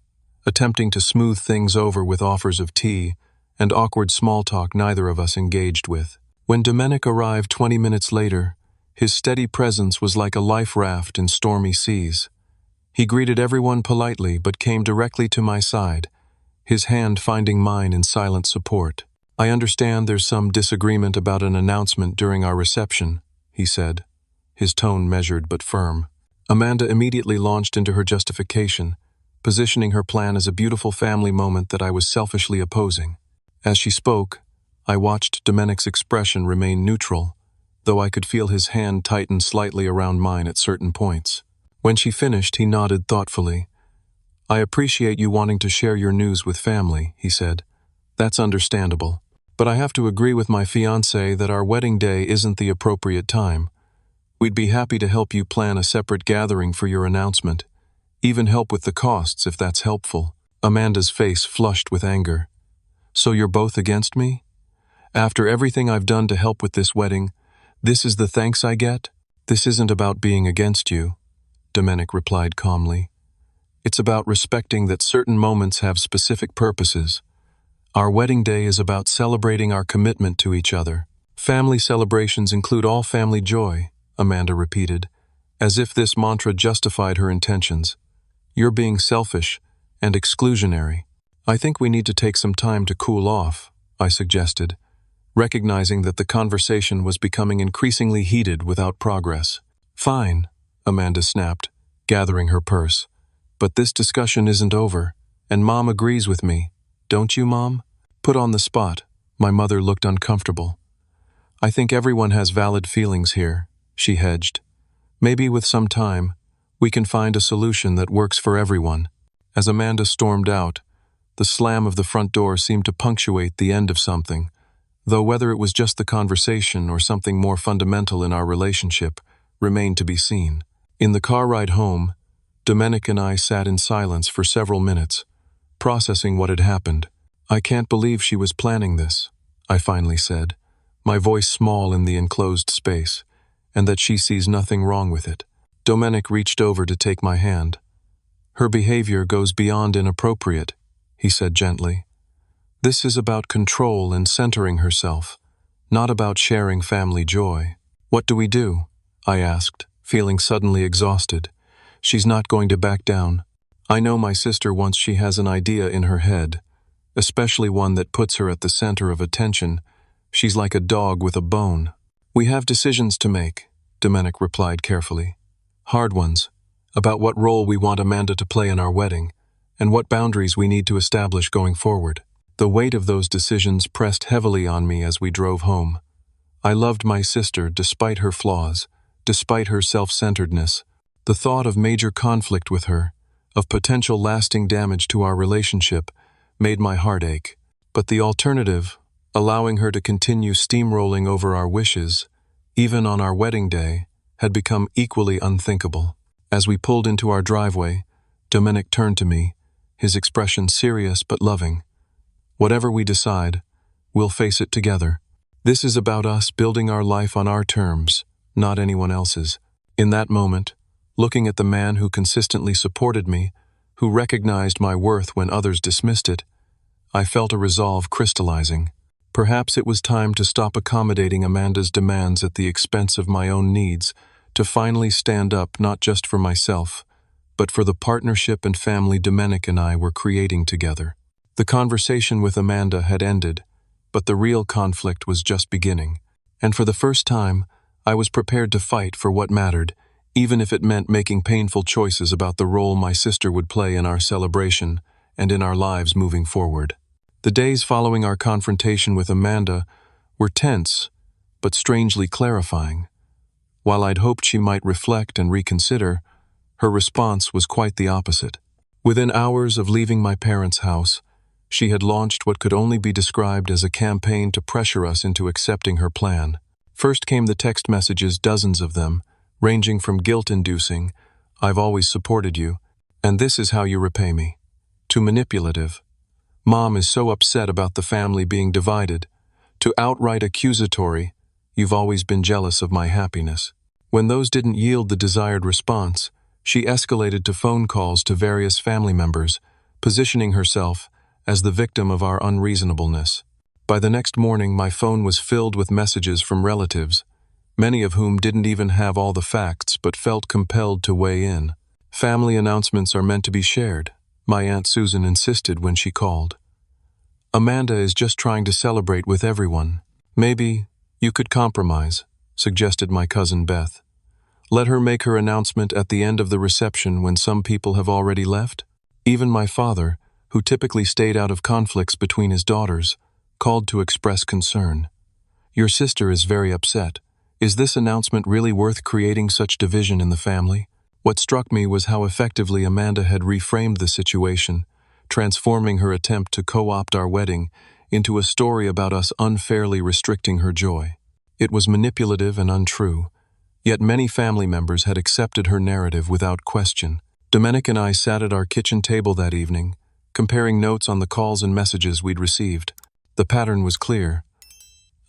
attempting to smooth things over with offers of tea and awkward small talk neither of us engaged with. When Domenic arrived 20 minutes later, his steady presence was like a life raft in stormy seas. He greeted everyone politely but came directly to my side, his hand finding mine in silent support. "I understand there's some disagreement about an announcement during our reception," he said, his tone measured but firm. Amanda immediately launched into her justification, positioning her plan as a beautiful family moment that I was selfishly opposing. As she spoke, I watched Domenic's expression remain neutral, though I could feel his hand tighten slightly around mine at certain points. When she finished, he nodded thoughtfully. "I appreciate you wanting to share your news with family," he said. "That's understandable. But I have to agree with my fiancé that our wedding day isn't the appropriate time. We'd be happy to help you plan a separate gathering for your announcement, even help with the costs if that's helpful." Amanda's face flushed with anger. "So you're both against me? After everything I've done to help with this wedding, this is the thanks I get?" "This isn't about being against you," Domenic replied calmly. "It's about respecting that certain moments have specific purposes. Our wedding day is about celebrating our commitment to each other." "Family celebrations include all family joy," Amanda repeated, as if this mantra justified her intentions. "You're being selfish and exclusionary." "I think we need to take some time to cool off," I suggested, recognizing that the conversation was becoming increasingly heated without progress. "Fine," Amanda snapped, gathering her purse. "But this discussion isn't over, and Mom agrees with me. Don't you, Mom?" Put on the spot, my mother looked uncomfortable. "I think everyone has valid feelings here," she hedged. "Maybe with some time, we can find a solution that works for everyone." As Amanda stormed out, the slam of the front door seemed to punctuate the end of something, though whether it was just the conversation or something more fundamental in our relationship remained to be seen. In the car ride home, Domenic and I sat in silence for several minutes, processing what had happened. "I can't believe she was planning this," I finally said, my voice small in the enclosed space, "and that she sees nothing wrong with it." Domenic reached over to take my hand. "Her behavior goes beyond inappropriate," he said gently. "This is about control and centering herself, not about sharing family joy." "What do we do?" I asked, feeling suddenly exhausted. "She's not going to back down. I know my sister once she has an idea in her head, especially one that puts her at the center of attention. She's like a dog with a bone." "We have decisions to make," Domenic replied carefully. "Hard ones, about what role we want Amanda to play in our wedding, and what boundaries we need to establish going forward." The weight of those decisions pressed heavily on me as we drove home. I loved my sister despite her flaws, despite her self-centeredness. The thought of major conflict with her, of potential lasting damage to our relationship, made my heart ache. But the alternative, allowing her to continue steamrolling over our wishes, even on our wedding day, had become equally unthinkable. As we pulled into our driveway, Domenic turned to me, his expression serious but loving. "Whatever we decide, we'll face it together. This is about us building our life on our terms, not anyone else's." In that moment, looking at the man who consistently supported me, who recognized my worth when others dismissed it, I felt a resolve crystallizing. Perhaps it was time to stop accommodating Amanda's demands at the expense of my own needs, to finally stand up not just for myself, but for the partnership and family Domenic and I were creating together. The conversation with Amanda had ended, but the real conflict was just beginning. And for the first time, I was prepared to fight for what mattered, even if it meant making painful choices about the role my sister would play in our celebration and in our lives moving forward. The days following our confrontation with Amanda were tense, but strangely clarifying. While I'd hoped she might reflect and reconsider, her response was quite the opposite. Within hours of leaving my parents' house, she had launched what could only be described as a campaign to pressure us into accepting her plan. First came the text messages, dozens of them, ranging from guilt-inducing, "I've always supported you," And this is how you repay me. Too manipulative. Mom is so upset about the family being divided. To outright accusatory, you've always been jealous of my happiness. When those didn't yield the desired response, she escalated to phone calls to various family members, positioning herself as the victim of our unreasonableness. By the next morning, my phone was filled with messages from relatives, many of whom didn't even have all the facts but felt compelled to weigh in. Family announcements are meant to be shared, my Aunt Susan insisted when she called. Amanda is just trying to celebrate with everyone. Maybe you could compromise, suggested my cousin Beth. Let her make her announcement at the end of the reception when some people have already left. Even my father, who typically stayed out of conflicts between his daughters, called to express concern. Your sister is very upset. Is this announcement really worth creating such division in the family? What struck me was how effectively Amanda had reframed the situation, transforming her attempt to co-opt our wedding into a story about us unfairly restricting her joy. It was manipulative and untrue, yet many family members had accepted her narrative without question. Domenic and I sat at our kitchen table that evening, comparing notes on the calls and messages we'd received. The pattern was clear.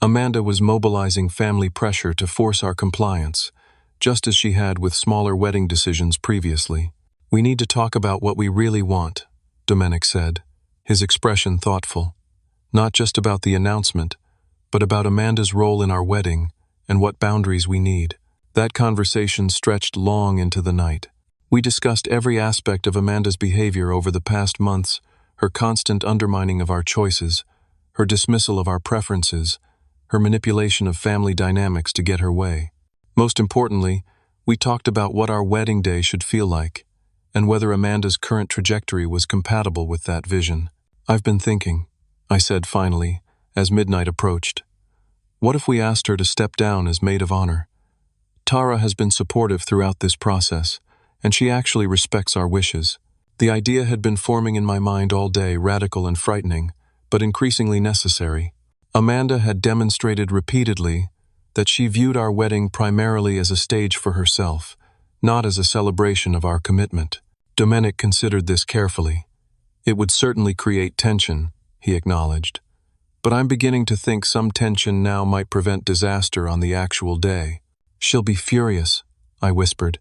Amanda was mobilizing family pressure to force our compliance, just as she had with smaller wedding decisions previously. We need to talk about what we really want, Domenic said, his expression thoughtful. Not just about the announcement, but about Amanda's role in our wedding and what boundaries we need. That conversation stretched long into the night. We discussed every aspect of Amanda's behavior over the past months, her constant undermining of our choices, her dismissal of our preferences, her manipulation of family dynamics to get her way. Most importantly, we talked about what our wedding day should feel like, and whether Amanda's current trajectory was compatible with that vision. I've been thinking, I said finally, as midnight approached. What if we asked her to step down as maid of honor? Tara has been supportive throughout this process, and she actually respects our wishes. The idea had been forming in my mind all day, radical and frightening, but increasingly necessary. Amanda had demonstrated repeatedly that she viewed our wedding primarily as a stage for herself, not as a celebration of our commitment. Domenic considered this carefully. It would certainly create tension, he acknowledged. But I'm beginning to think some tension now might prevent disaster on the actual day. She'll be furious, I whispered,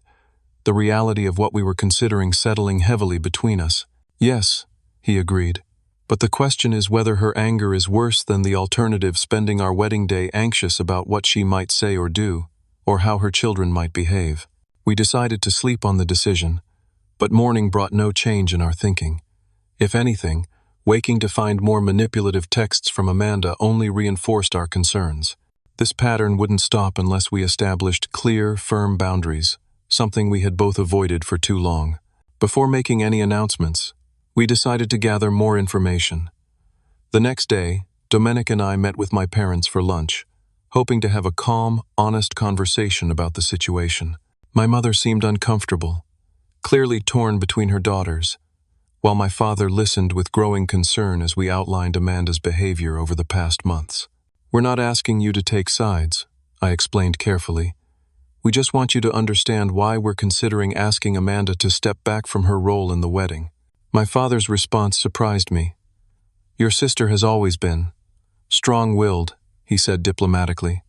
the reality of what we were considering settling heavily between us. Yes, he agreed. But the question is whether her anger is worse than the alternative, spending our wedding day anxious about what she might say or do, or how her children might behave. We decided to sleep on the decision, but morning brought no change in our thinking. If anything, waking to find more manipulative texts from Amanda only reinforced our concerns. This pattern wouldn't stop unless we established clear, firm boundaries, something we had both avoided for too long. Before making any announcements, we decided to gather more information. The next day, Domenic and I met with my parents for lunch, hoping to have a calm, honest conversation about the situation. My mother seemed uncomfortable, clearly torn between her daughters, while my father listened with growing concern as we outlined Amanda's behavior over the past months. We're not asking you to take sides, I explained carefully. We just want you to understand why we're considering asking Amanda to step back from her role in the wedding. My father's response surprised me. Your sister has always been strong-willed, he said diplomatically,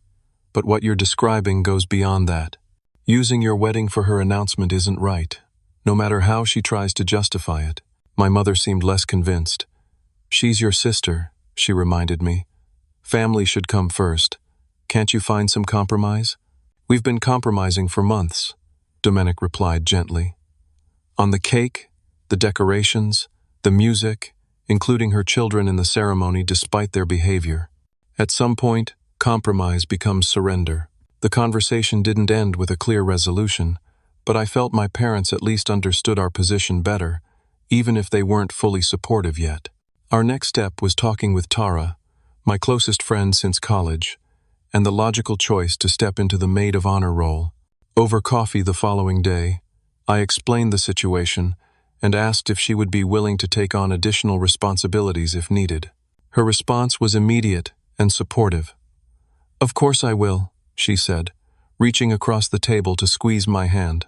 but what you're describing goes beyond that. Using your wedding for her announcement isn't right, no matter how she tries to justify it. My mother seemed less convinced. She's your sister, she reminded me. Family should come first. Can't you find some compromise? We've been compromising for months, Domenic replied gently. On the cake, the decorations, the music, including her children in the ceremony despite their behavior. At some point, compromise becomes surrender. The conversation didn't end with a clear resolution, but I felt my parents at least understood our position better, even if they weren't fully supportive yet. Our next step was talking with Tara, my closest friend since college, and the logical choice to step into the maid of honor role. Over coffee the following day, I explained the situation and asked if she would be willing to take on additional responsibilities if needed. Her response was immediate and supportive. Of course I will, she said, reaching across the table to squeeze my hand.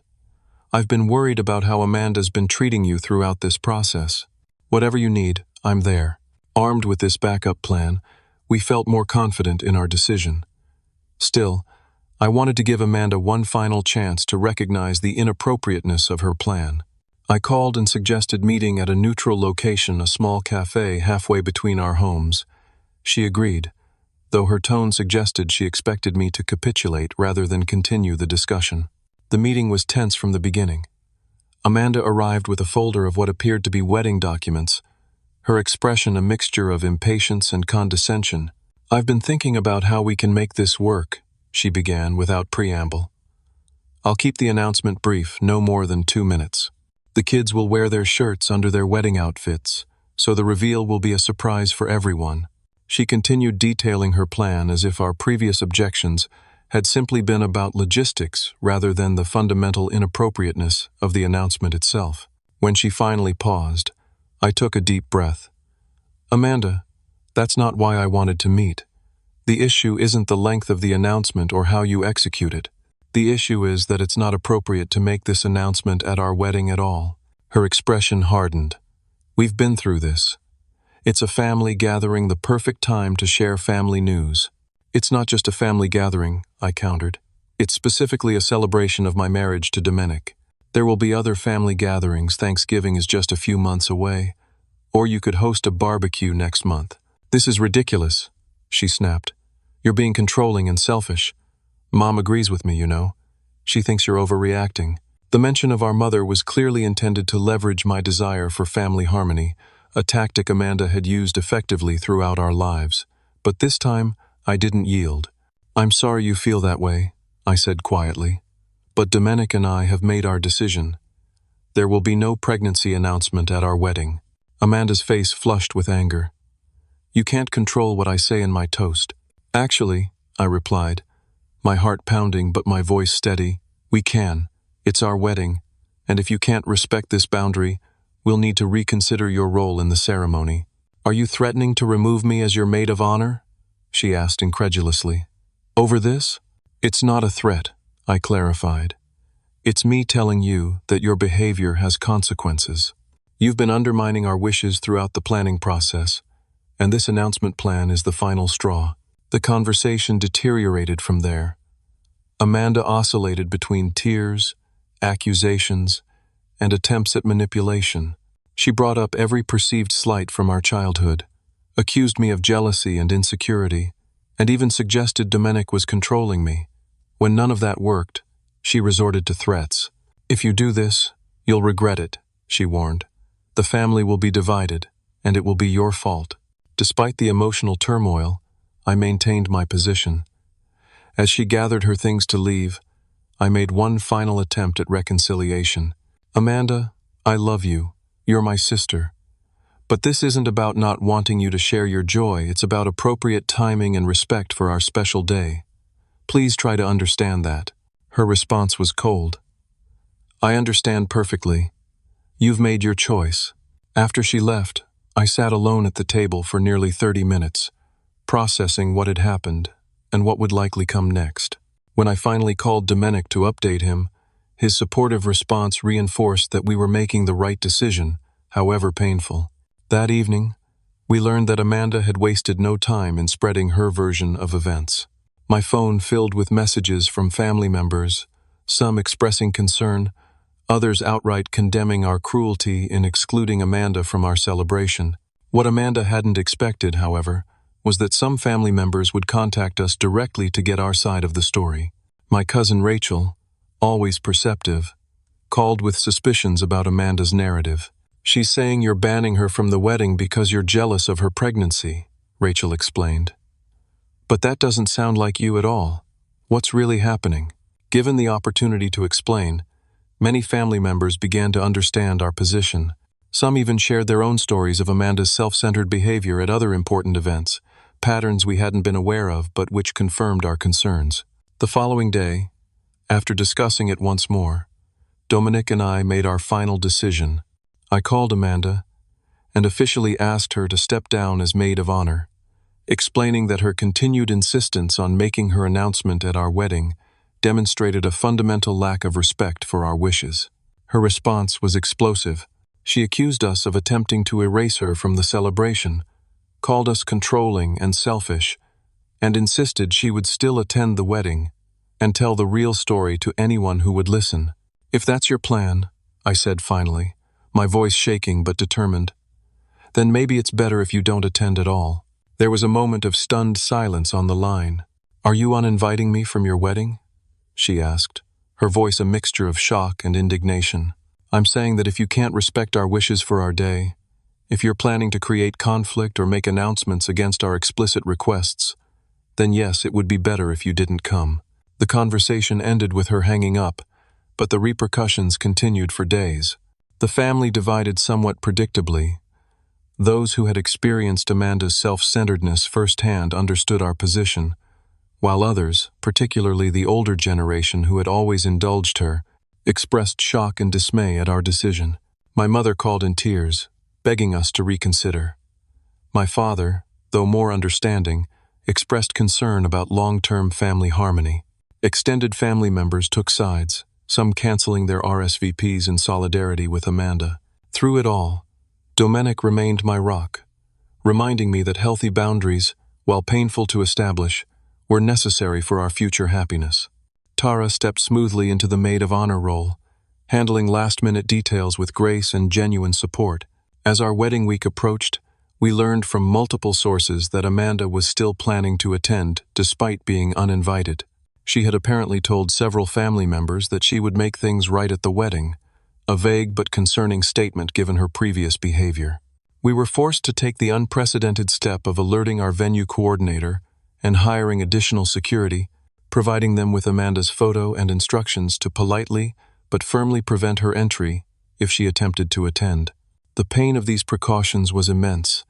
I've been worried about how Amanda's been treating you throughout this process. Whatever you need, I'm there." Armed with this backup plan, we felt more confident in our decision. Still, I wanted to give Amanda one final chance to recognize the inappropriateness of her plan. I called and suggested meeting at a neutral location, a small cafe halfway between our homes. She agreed, though her tone suggested she expected me to capitulate rather than continue the discussion. The meeting was tense from the beginning. Amanda arrived with a folder of what appeared to be wedding documents, her expression a mixture of impatience and condescension. "I've been thinking about how we can make this work," she began without preamble. "I'll keep the announcement brief, no more than 2 minutes. The kids will wear their shirts under their wedding outfits, so the reveal will be a surprise for everyone." She continued detailing her plan as if our previous objections had simply been about logistics rather than the fundamental inappropriateness of the announcement itself. When she finally paused, I took a deep breath. "Amanda, that's not why I wanted to meet. The issue isn't the length of the announcement or how you execute it. The issue is that it's not appropriate to make this announcement at our wedding at all." Her expression hardened. "We've been through this. It's a family gathering, the perfect time to share family news." "It's not just a family gathering," I countered. "It's specifically a celebration of my marriage to Domenic. There will be other family gatherings. Thanksgiving is just a few months away. Or you could host a barbecue next month." "This is ridiculous," she snapped. "You're being controlling and selfish. Mom agrees with me, you know. She thinks you're overreacting." The mention of our mother was clearly intended to leverage my desire for family harmony, a tactic Amanda had used effectively throughout our lives. But this time, I didn't yield. "I'm sorry you feel that way," I said quietly. "But Domenic and I have made our decision. There will be no pregnancy announcement at our wedding." Amanda's face flushed with anger. "You can't control what I say in my toast." "Actually," I replied, my heart pounding but my voice steady, "we can. It's our wedding, and if you can't respect this boundary, we'll need to reconsider your role in the ceremony." "Are you threatening to remove me as your maid of honor?" she asked incredulously. "Over this?" "It's not a threat," I clarified. "It's me telling you that your behavior has consequences. You've been undermining our wishes throughout the planning process, and this announcement plan is the final straw." The conversation deteriorated from there. Amanda oscillated between tears, accusations, and attempts at manipulation. She brought up every perceived slight from our childhood, accused me of jealousy and insecurity, and even suggested Domenic was controlling me. When none of that worked, she resorted to threats. "If you do this, you'll regret it," she warned. "The family will be divided, and it will be your fault." Despite the emotional turmoil, I maintained my position. As she gathered her things to leave, I made one final attempt at reconciliation. "Amanda, I love you. You're my sister. But this isn't about not wanting you to share your joy. It's about appropriate timing and respect for our special day. Please try to understand that." Her response was cold. "I understand perfectly. You've made your choice." After she left, I sat alone at the table for nearly 30 minutes, processing what had happened and what would likely come next. When I finally called Domenic to update him, his supportive response reinforced that we were making the right decision, however painful. That evening, we learned that Amanda had wasted no time in spreading her version of events. My phone filled with messages from family members, some expressing concern, others outright condemning our cruelty in excluding Amanda from our celebration. What Amanda hadn't expected, however, was that some family members would contact us directly to get our side of the story. My cousin Rachel, always perceptive, called with suspicions about Amanda's narrative. "She's saying you're banning her from the wedding because you're jealous of her pregnancy," Rachel explained. "But that doesn't sound like you at all. What's really happening?" Given the opportunity to explain, many family members began to understand our position. Some even shared their own stories of Amanda's self-centered behavior at other important events, patterns we hadn't been aware of but which confirmed our concerns. The following day, after discussing it once more, Domenic and I made our final decision. I called Amanda and officially asked her to step down as maid of honor, explaining that her continued insistence on making her announcement at our wedding demonstrated a fundamental lack of respect for our wishes. Her response was explosive. She accused us of attempting to erase her from the celebration, called us controlling and selfish, and insisted she would still attend the wedding and tell the real story to anyone who would listen. "If that's your plan," I said finally, my voice shaking but determined, "then maybe it's better if you don't attend at all." There was a moment of stunned silence on the line. "Are you uninviting me from your wedding?" she asked, her voice a mixture of shock and indignation. "I'm saying that if you can't respect our wishes for our day, if you're planning to create conflict or make announcements against our explicit requests, then yes, it would be better if you didn't come." The conversation ended with her hanging up, but the repercussions continued for days. The family divided somewhat predictably. Those who had experienced Amanda's self-centeredness firsthand understood our position, while others, particularly the older generation who had always indulged her, expressed shock and dismay at our decision. My mother called in tears, begging us to reconsider. My father, though more understanding, expressed concern about long-term family harmony. Extended family members took sides, some canceling their RSVPs in solidarity with Amanda. Through it all, Domenic remained my rock, reminding me that healthy boundaries, while painful to establish, were necessary for our future happiness. Tara stepped smoothly into the maid of honor role, handling last-minute details with grace and genuine support. As our wedding week approached, we learned from multiple sources that Amanda was still planning to attend despite being uninvited. She had apparently told several family members that she would make things right at the wedding, a vague but concerning statement given her previous behavior. We were forced to take the unprecedented step of alerting our venue coordinator and hiring additional security, providing them with Amanda's photo and instructions to politely but firmly prevent her entry if she attempted to attend. The pain of these precautions was immense.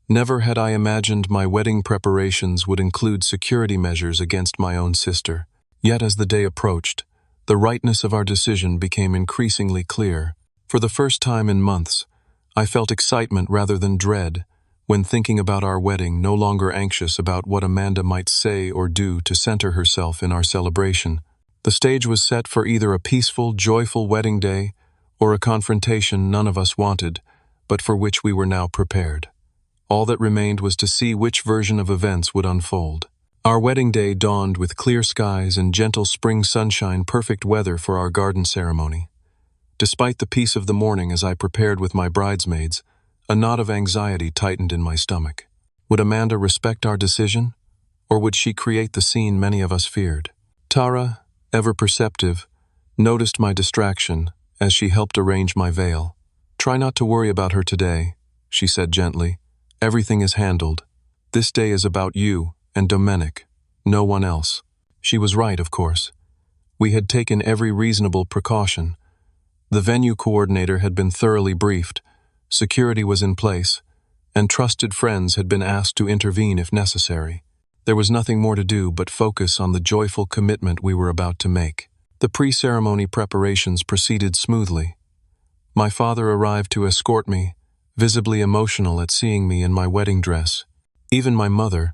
Never had I imagined my wedding preparations would include security measures against my own sister. Yet as the day approached, the rightness of our decision became increasingly clear. For the first time in months, I felt excitement rather than dread when thinking about our wedding, no longer anxious about what Amanda might say or do to center herself in our celebration. The stage was set for either a peaceful, joyful wedding day or a confrontation none of us wanted, but for which we were now prepared. All that remained was to see which version of events would unfold. Our wedding day dawned with clear skies and gentle spring sunshine, perfect weather for our garden ceremony. Despite the peace of the morning as I prepared with my bridesmaids, a knot of anxiety tightened in my stomach. Would Amanda respect our decision, or would she create the scene many of us feared? Tara, ever perceptive, noticed my distraction as she helped arrange my veil. "Try not to worry about her today," she said gently. "Everything is handled. This day is about you and Domenic, no one else." She was right, of course. We had taken every reasonable precaution. The venue coordinator had been thoroughly briefed, security was in place, and trusted friends had been asked to intervene if necessary. There was nothing more to do but focus on the joyful commitment we were about to make. The pre-ceremony preparations proceeded smoothly. My father arrived to escort me, visibly emotional at seeing me in my wedding dress. Even my mother,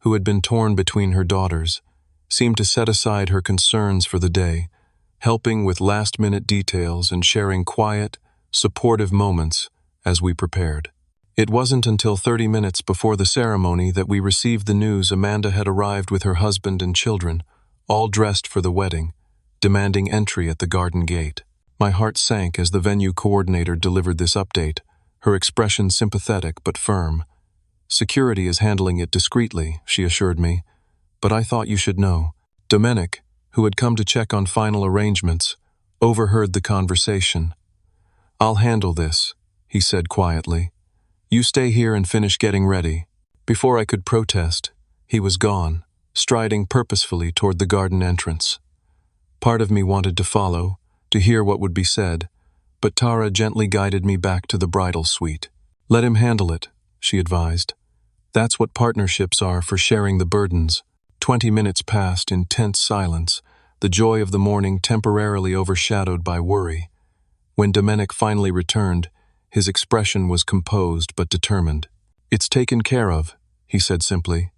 who had been torn between her daughters, seemed to set aside her concerns for the day, helping with last-minute details and sharing quiet, supportive moments as we prepared. It wasn't until 30 minutes before the ceremony that we received the news Amanda had arrived with her husband and children, all dressed for the wedding, demanding entry at the garden gate. My heart sank as the venue coordinator delivered this update, her expression sympathetic but firm. "Security is handling it discreetly," she assured me, "but I thought you should know." Domenic, who had come to check on final arrangements, overheard the conversation. "I'll handle this," he said quietly. "You stay here and finish getting ready." Before I could protest, he was gone, striding purposefully toward the garden entrance. Part of me wanted to follow, to hear what would be said, but Tara gently guided me back to the bridal suite. "Let him handle it," she advised. "That's what partnerships are, for sharing the burdens." 20 minutes passed in tense silence, the joy of the morning temporarily overshadowed by worry. When Domenic finally returned, his expression was composed but determined. "It's taken care of," he said simply.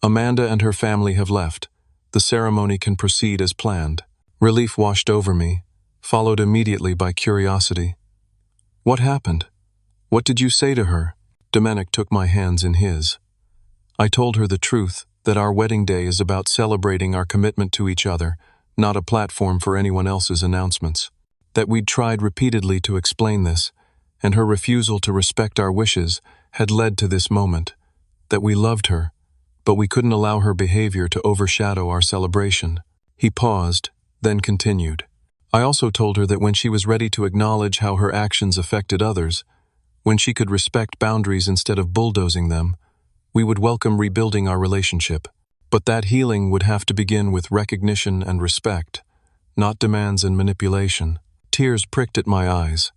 "Amanda and her family have left. The ceremony can proceed as planned." Relief washed over me, followed immediately by curiosity. "What happened? What did you say to her?" Domenic took my hands in his. I told her the truth, that our wedding day is about celebrating our commitment to each other, not a platform for anyone else's announcements. That we'd tried repeatedly to explain this, and her refusal to respect our wishes had led to this moment. That we loved her, but we couldn't allow her behavior to overshadow our celebration. He paused, then continued. I also told her that when she was ready to acknowledge how her actions affected others, when she could respect boundaries instead of bulldozing them, we would welcome rebuilding our relationship. But that healing would have to begin with recognition and respect, not demands and manipulation. Tears pricked at my eyes,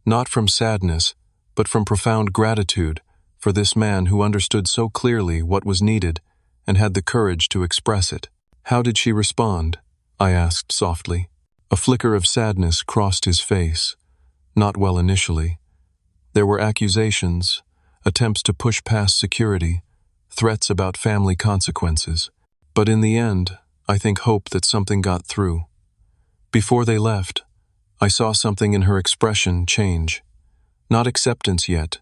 not from sadness, but from profound gratitude for this man who understood so clearly what was needed and had the courage to express it. "How did she respond?" I asked softly. A flicker of sadness crossed his face. Not well initially. There were accusations, attempts to push past security, threats about family consequences. But in the end, I think hope that something got through. Before they left, I saw something in her expression change. Not acceptance yet,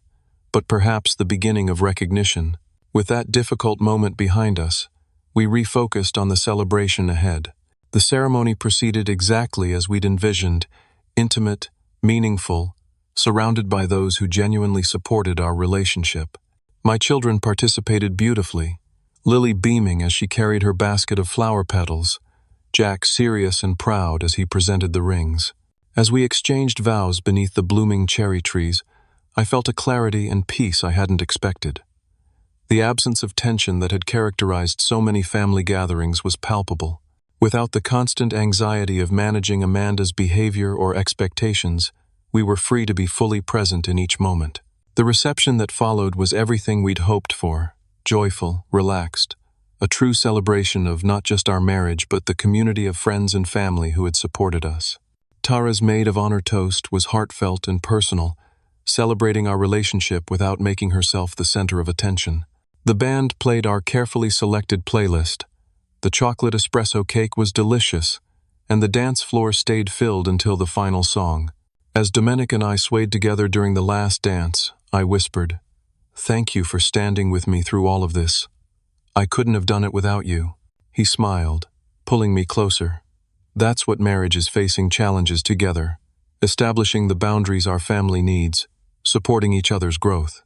but perhaps the beginning of recognition. With that difficult moment behind us, we refocused on the celebration ahead. The ceremony proceeded exactly as we'd envisioned, intimate, meaningful, surrounded by those who genuinely supported our relationship. My children participated beautifully, Lily beaming as she carried her basket of flower petals, Jack serious and proud as he presented the rings. As we exchanged vows beneath the blooming cherry trees, I felt a clarity and peace I hadn't expected. The absence of tension that had characterized so many family gatherings was palpable. Without the constant anxiety of managing Amanda's behavior or expectations, we were free to be fully present in each moment. The reception that followed was everything we'd hoped for, joyful, relaxed, a true celebration of not just our marriage but the community of friends and family who had supported us. Tara's maid of honor toast was heartfelt and personal, celebrating our relationship without making herself the center of attention. The band played our carefully selected playlist. The chocolate espresso cake was delicious, and the dance floor stayed filled until the final song. As Domenic and I swayed together during the last dance, I whispered, "Thank you for standing with me through all of this. I couldn't have done it without you." He smiled, pulling me closer. That's what marriage is, facing challenges together, establishing the boundaries our family needs, supporting each other's growth.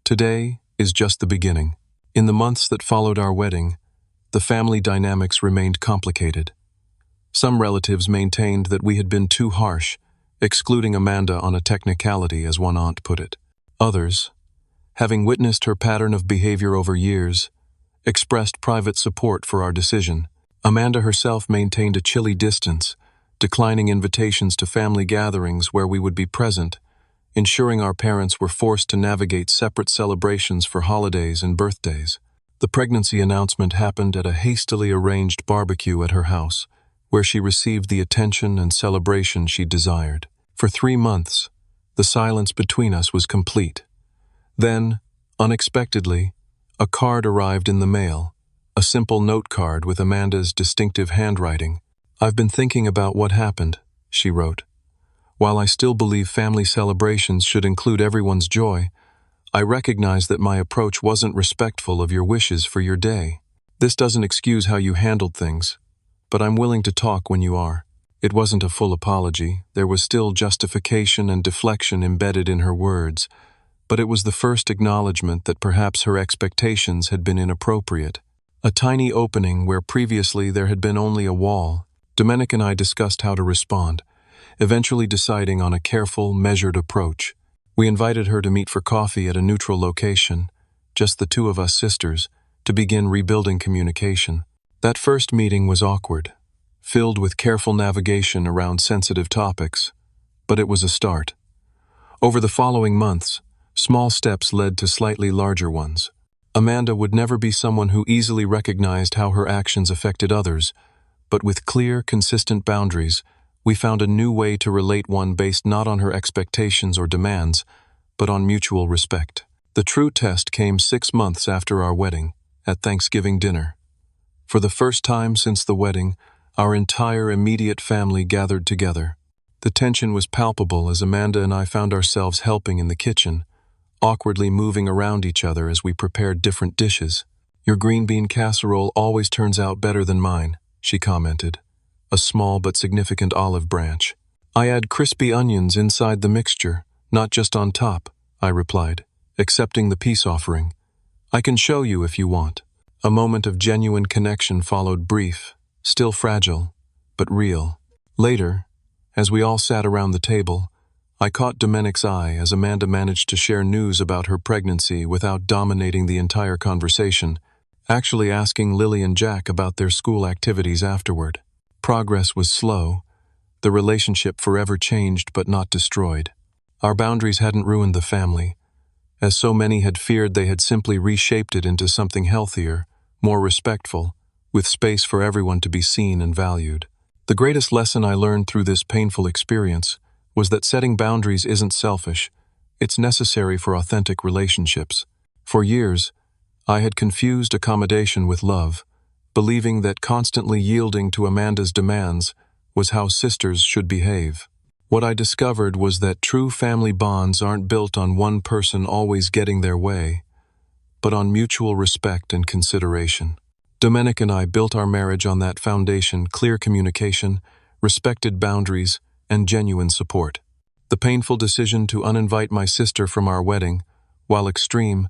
Today is just the beginning. In the months that followed our wedding, the family dynamics remained complicated. Some relatives maintained that we had been too harsh, excluding Amanda on a technicality, as one aunt put it. Others, having witnessed her pattern of behavior over years, expressed private support for our decision. Amanda herself maintained a chilly distance, declining invitations to family gatherings where we would be present, ensuring our parents were forced to navigate separate celebrations for holidays and birthdays. The pregnancy announcement happened at a hastily arranged barbecue at her house, where she received the attention and celebration she desired. For 3 months, the silence between us was complete. Then, unexpectedly, a card arrived in the mail, a simple note card with Amanda's distinctive handwriting. "I've been thinking about what happened," she wrote. "While I still believe family celebrations should include everyone's joy, I recognize that my approach wasn't respectful of your wishes for your day. This doesn't excuse how you handled things, but I'm willing to talk when you are." It wasn't a full apology. There was still justification and deflection embedded in her words, but it was the first acknowledgement that perhaps her expectations had been inappropriate. A tiny opening where previously there had been only a wall. Domenic and I discussed how to respond, eventually deciding on a careful, measured approach. We invited her to meet for coffee at a neutral location, just the two of us sisters, to begin rebuilding communication. That first meeting was awkward, filled with careful navigation around sensitive topics, but it was a start. Over the following months, small steps led to slightly larger ones. Amanda would never be someone who easily recognized how her actions affected others, but with clear, consistent boundaries, we found a new way to relate, one based not on her expectations or demands, but on mutual respect. The true test came 6 months after our wedding, at Thanksgiving dinner. For the first time since the wedding, our entire immediate family gathered together. The tension was palpable as Amanda and I found ourselves helping in the kitchen, awkwardly moving around each other as we prepared different dishes. "Your green bean casserole always turns out better than mine," she commented, a small but significant olive branch. "I add crispy onions inside the mixture, not just on top," I replied, accepting the peace offering. "I can show you if you want." A moment of genuine connection followed, brief, still fragile, but real. Later, as we all sat around the table, I caught Domenic's eye as Amanda managed to share news about her pregnancy without dominating the entire conversation, actually asking Lily and Jack about their school activities afterward. Progress was slow, the relationship forever changed but not destroyed. Our boundaries hadn't ruined the family. As so many had feared, they had simply reshaped it into something healthier, more respectful, with space for everyone to be seen and valued. The greatest lesson I learned through this painful experience was that setting boundaries isn't selfish, it's necessary for authentic relationships. For years, I had confused accommodation with love, believing that constantly yielding to Amanda's demands was how sisters should behave. What I discovered was that true family bonds aren't built on one person always getting their way, but on mutual respect and consideration. Domenic and I built our marriage on that foundation: clear communication, respected boundaries, and genuine support. The painful decision to uninvite my sister from our wedding, while extreme,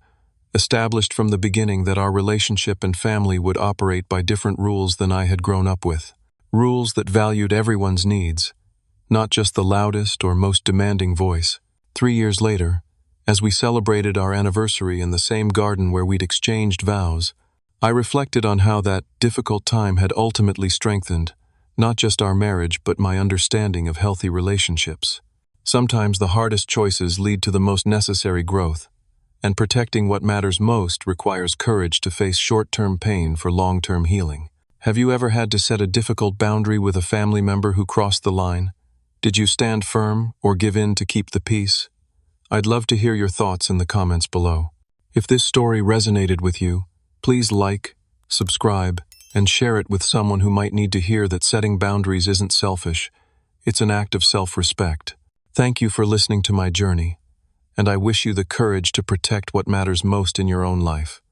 established from the beginning that our relationship and family would operate by different rules than I had grown up with. Rules that valued everyone's needs, not just the loudest or most demanding voice. 3 years later, as we celebrated our anniversary in the same garden where we'd exchanged vows, I reflected on how that difficult time had ultimately strengthened not just our marriage but my understanding of healthy relationships. Sometimes the hardest choices lead to the most necessary growth, and protecting what matters most requires courage to face short-term pain for long-term healing. Have you ever had to set a difficult boundary with a family member who crossed the line? Did you stand firm or give in to keep the peace? I'd love to hear your thoughts in the comments below. If this story resonated with you, please like, subscribe, and share it with someone who might need to hear that setting boundaries isn't selfish, it's an act of self-respect. Thank you for listening to my journey, and I wish you the courage to protect what matters most in your own life.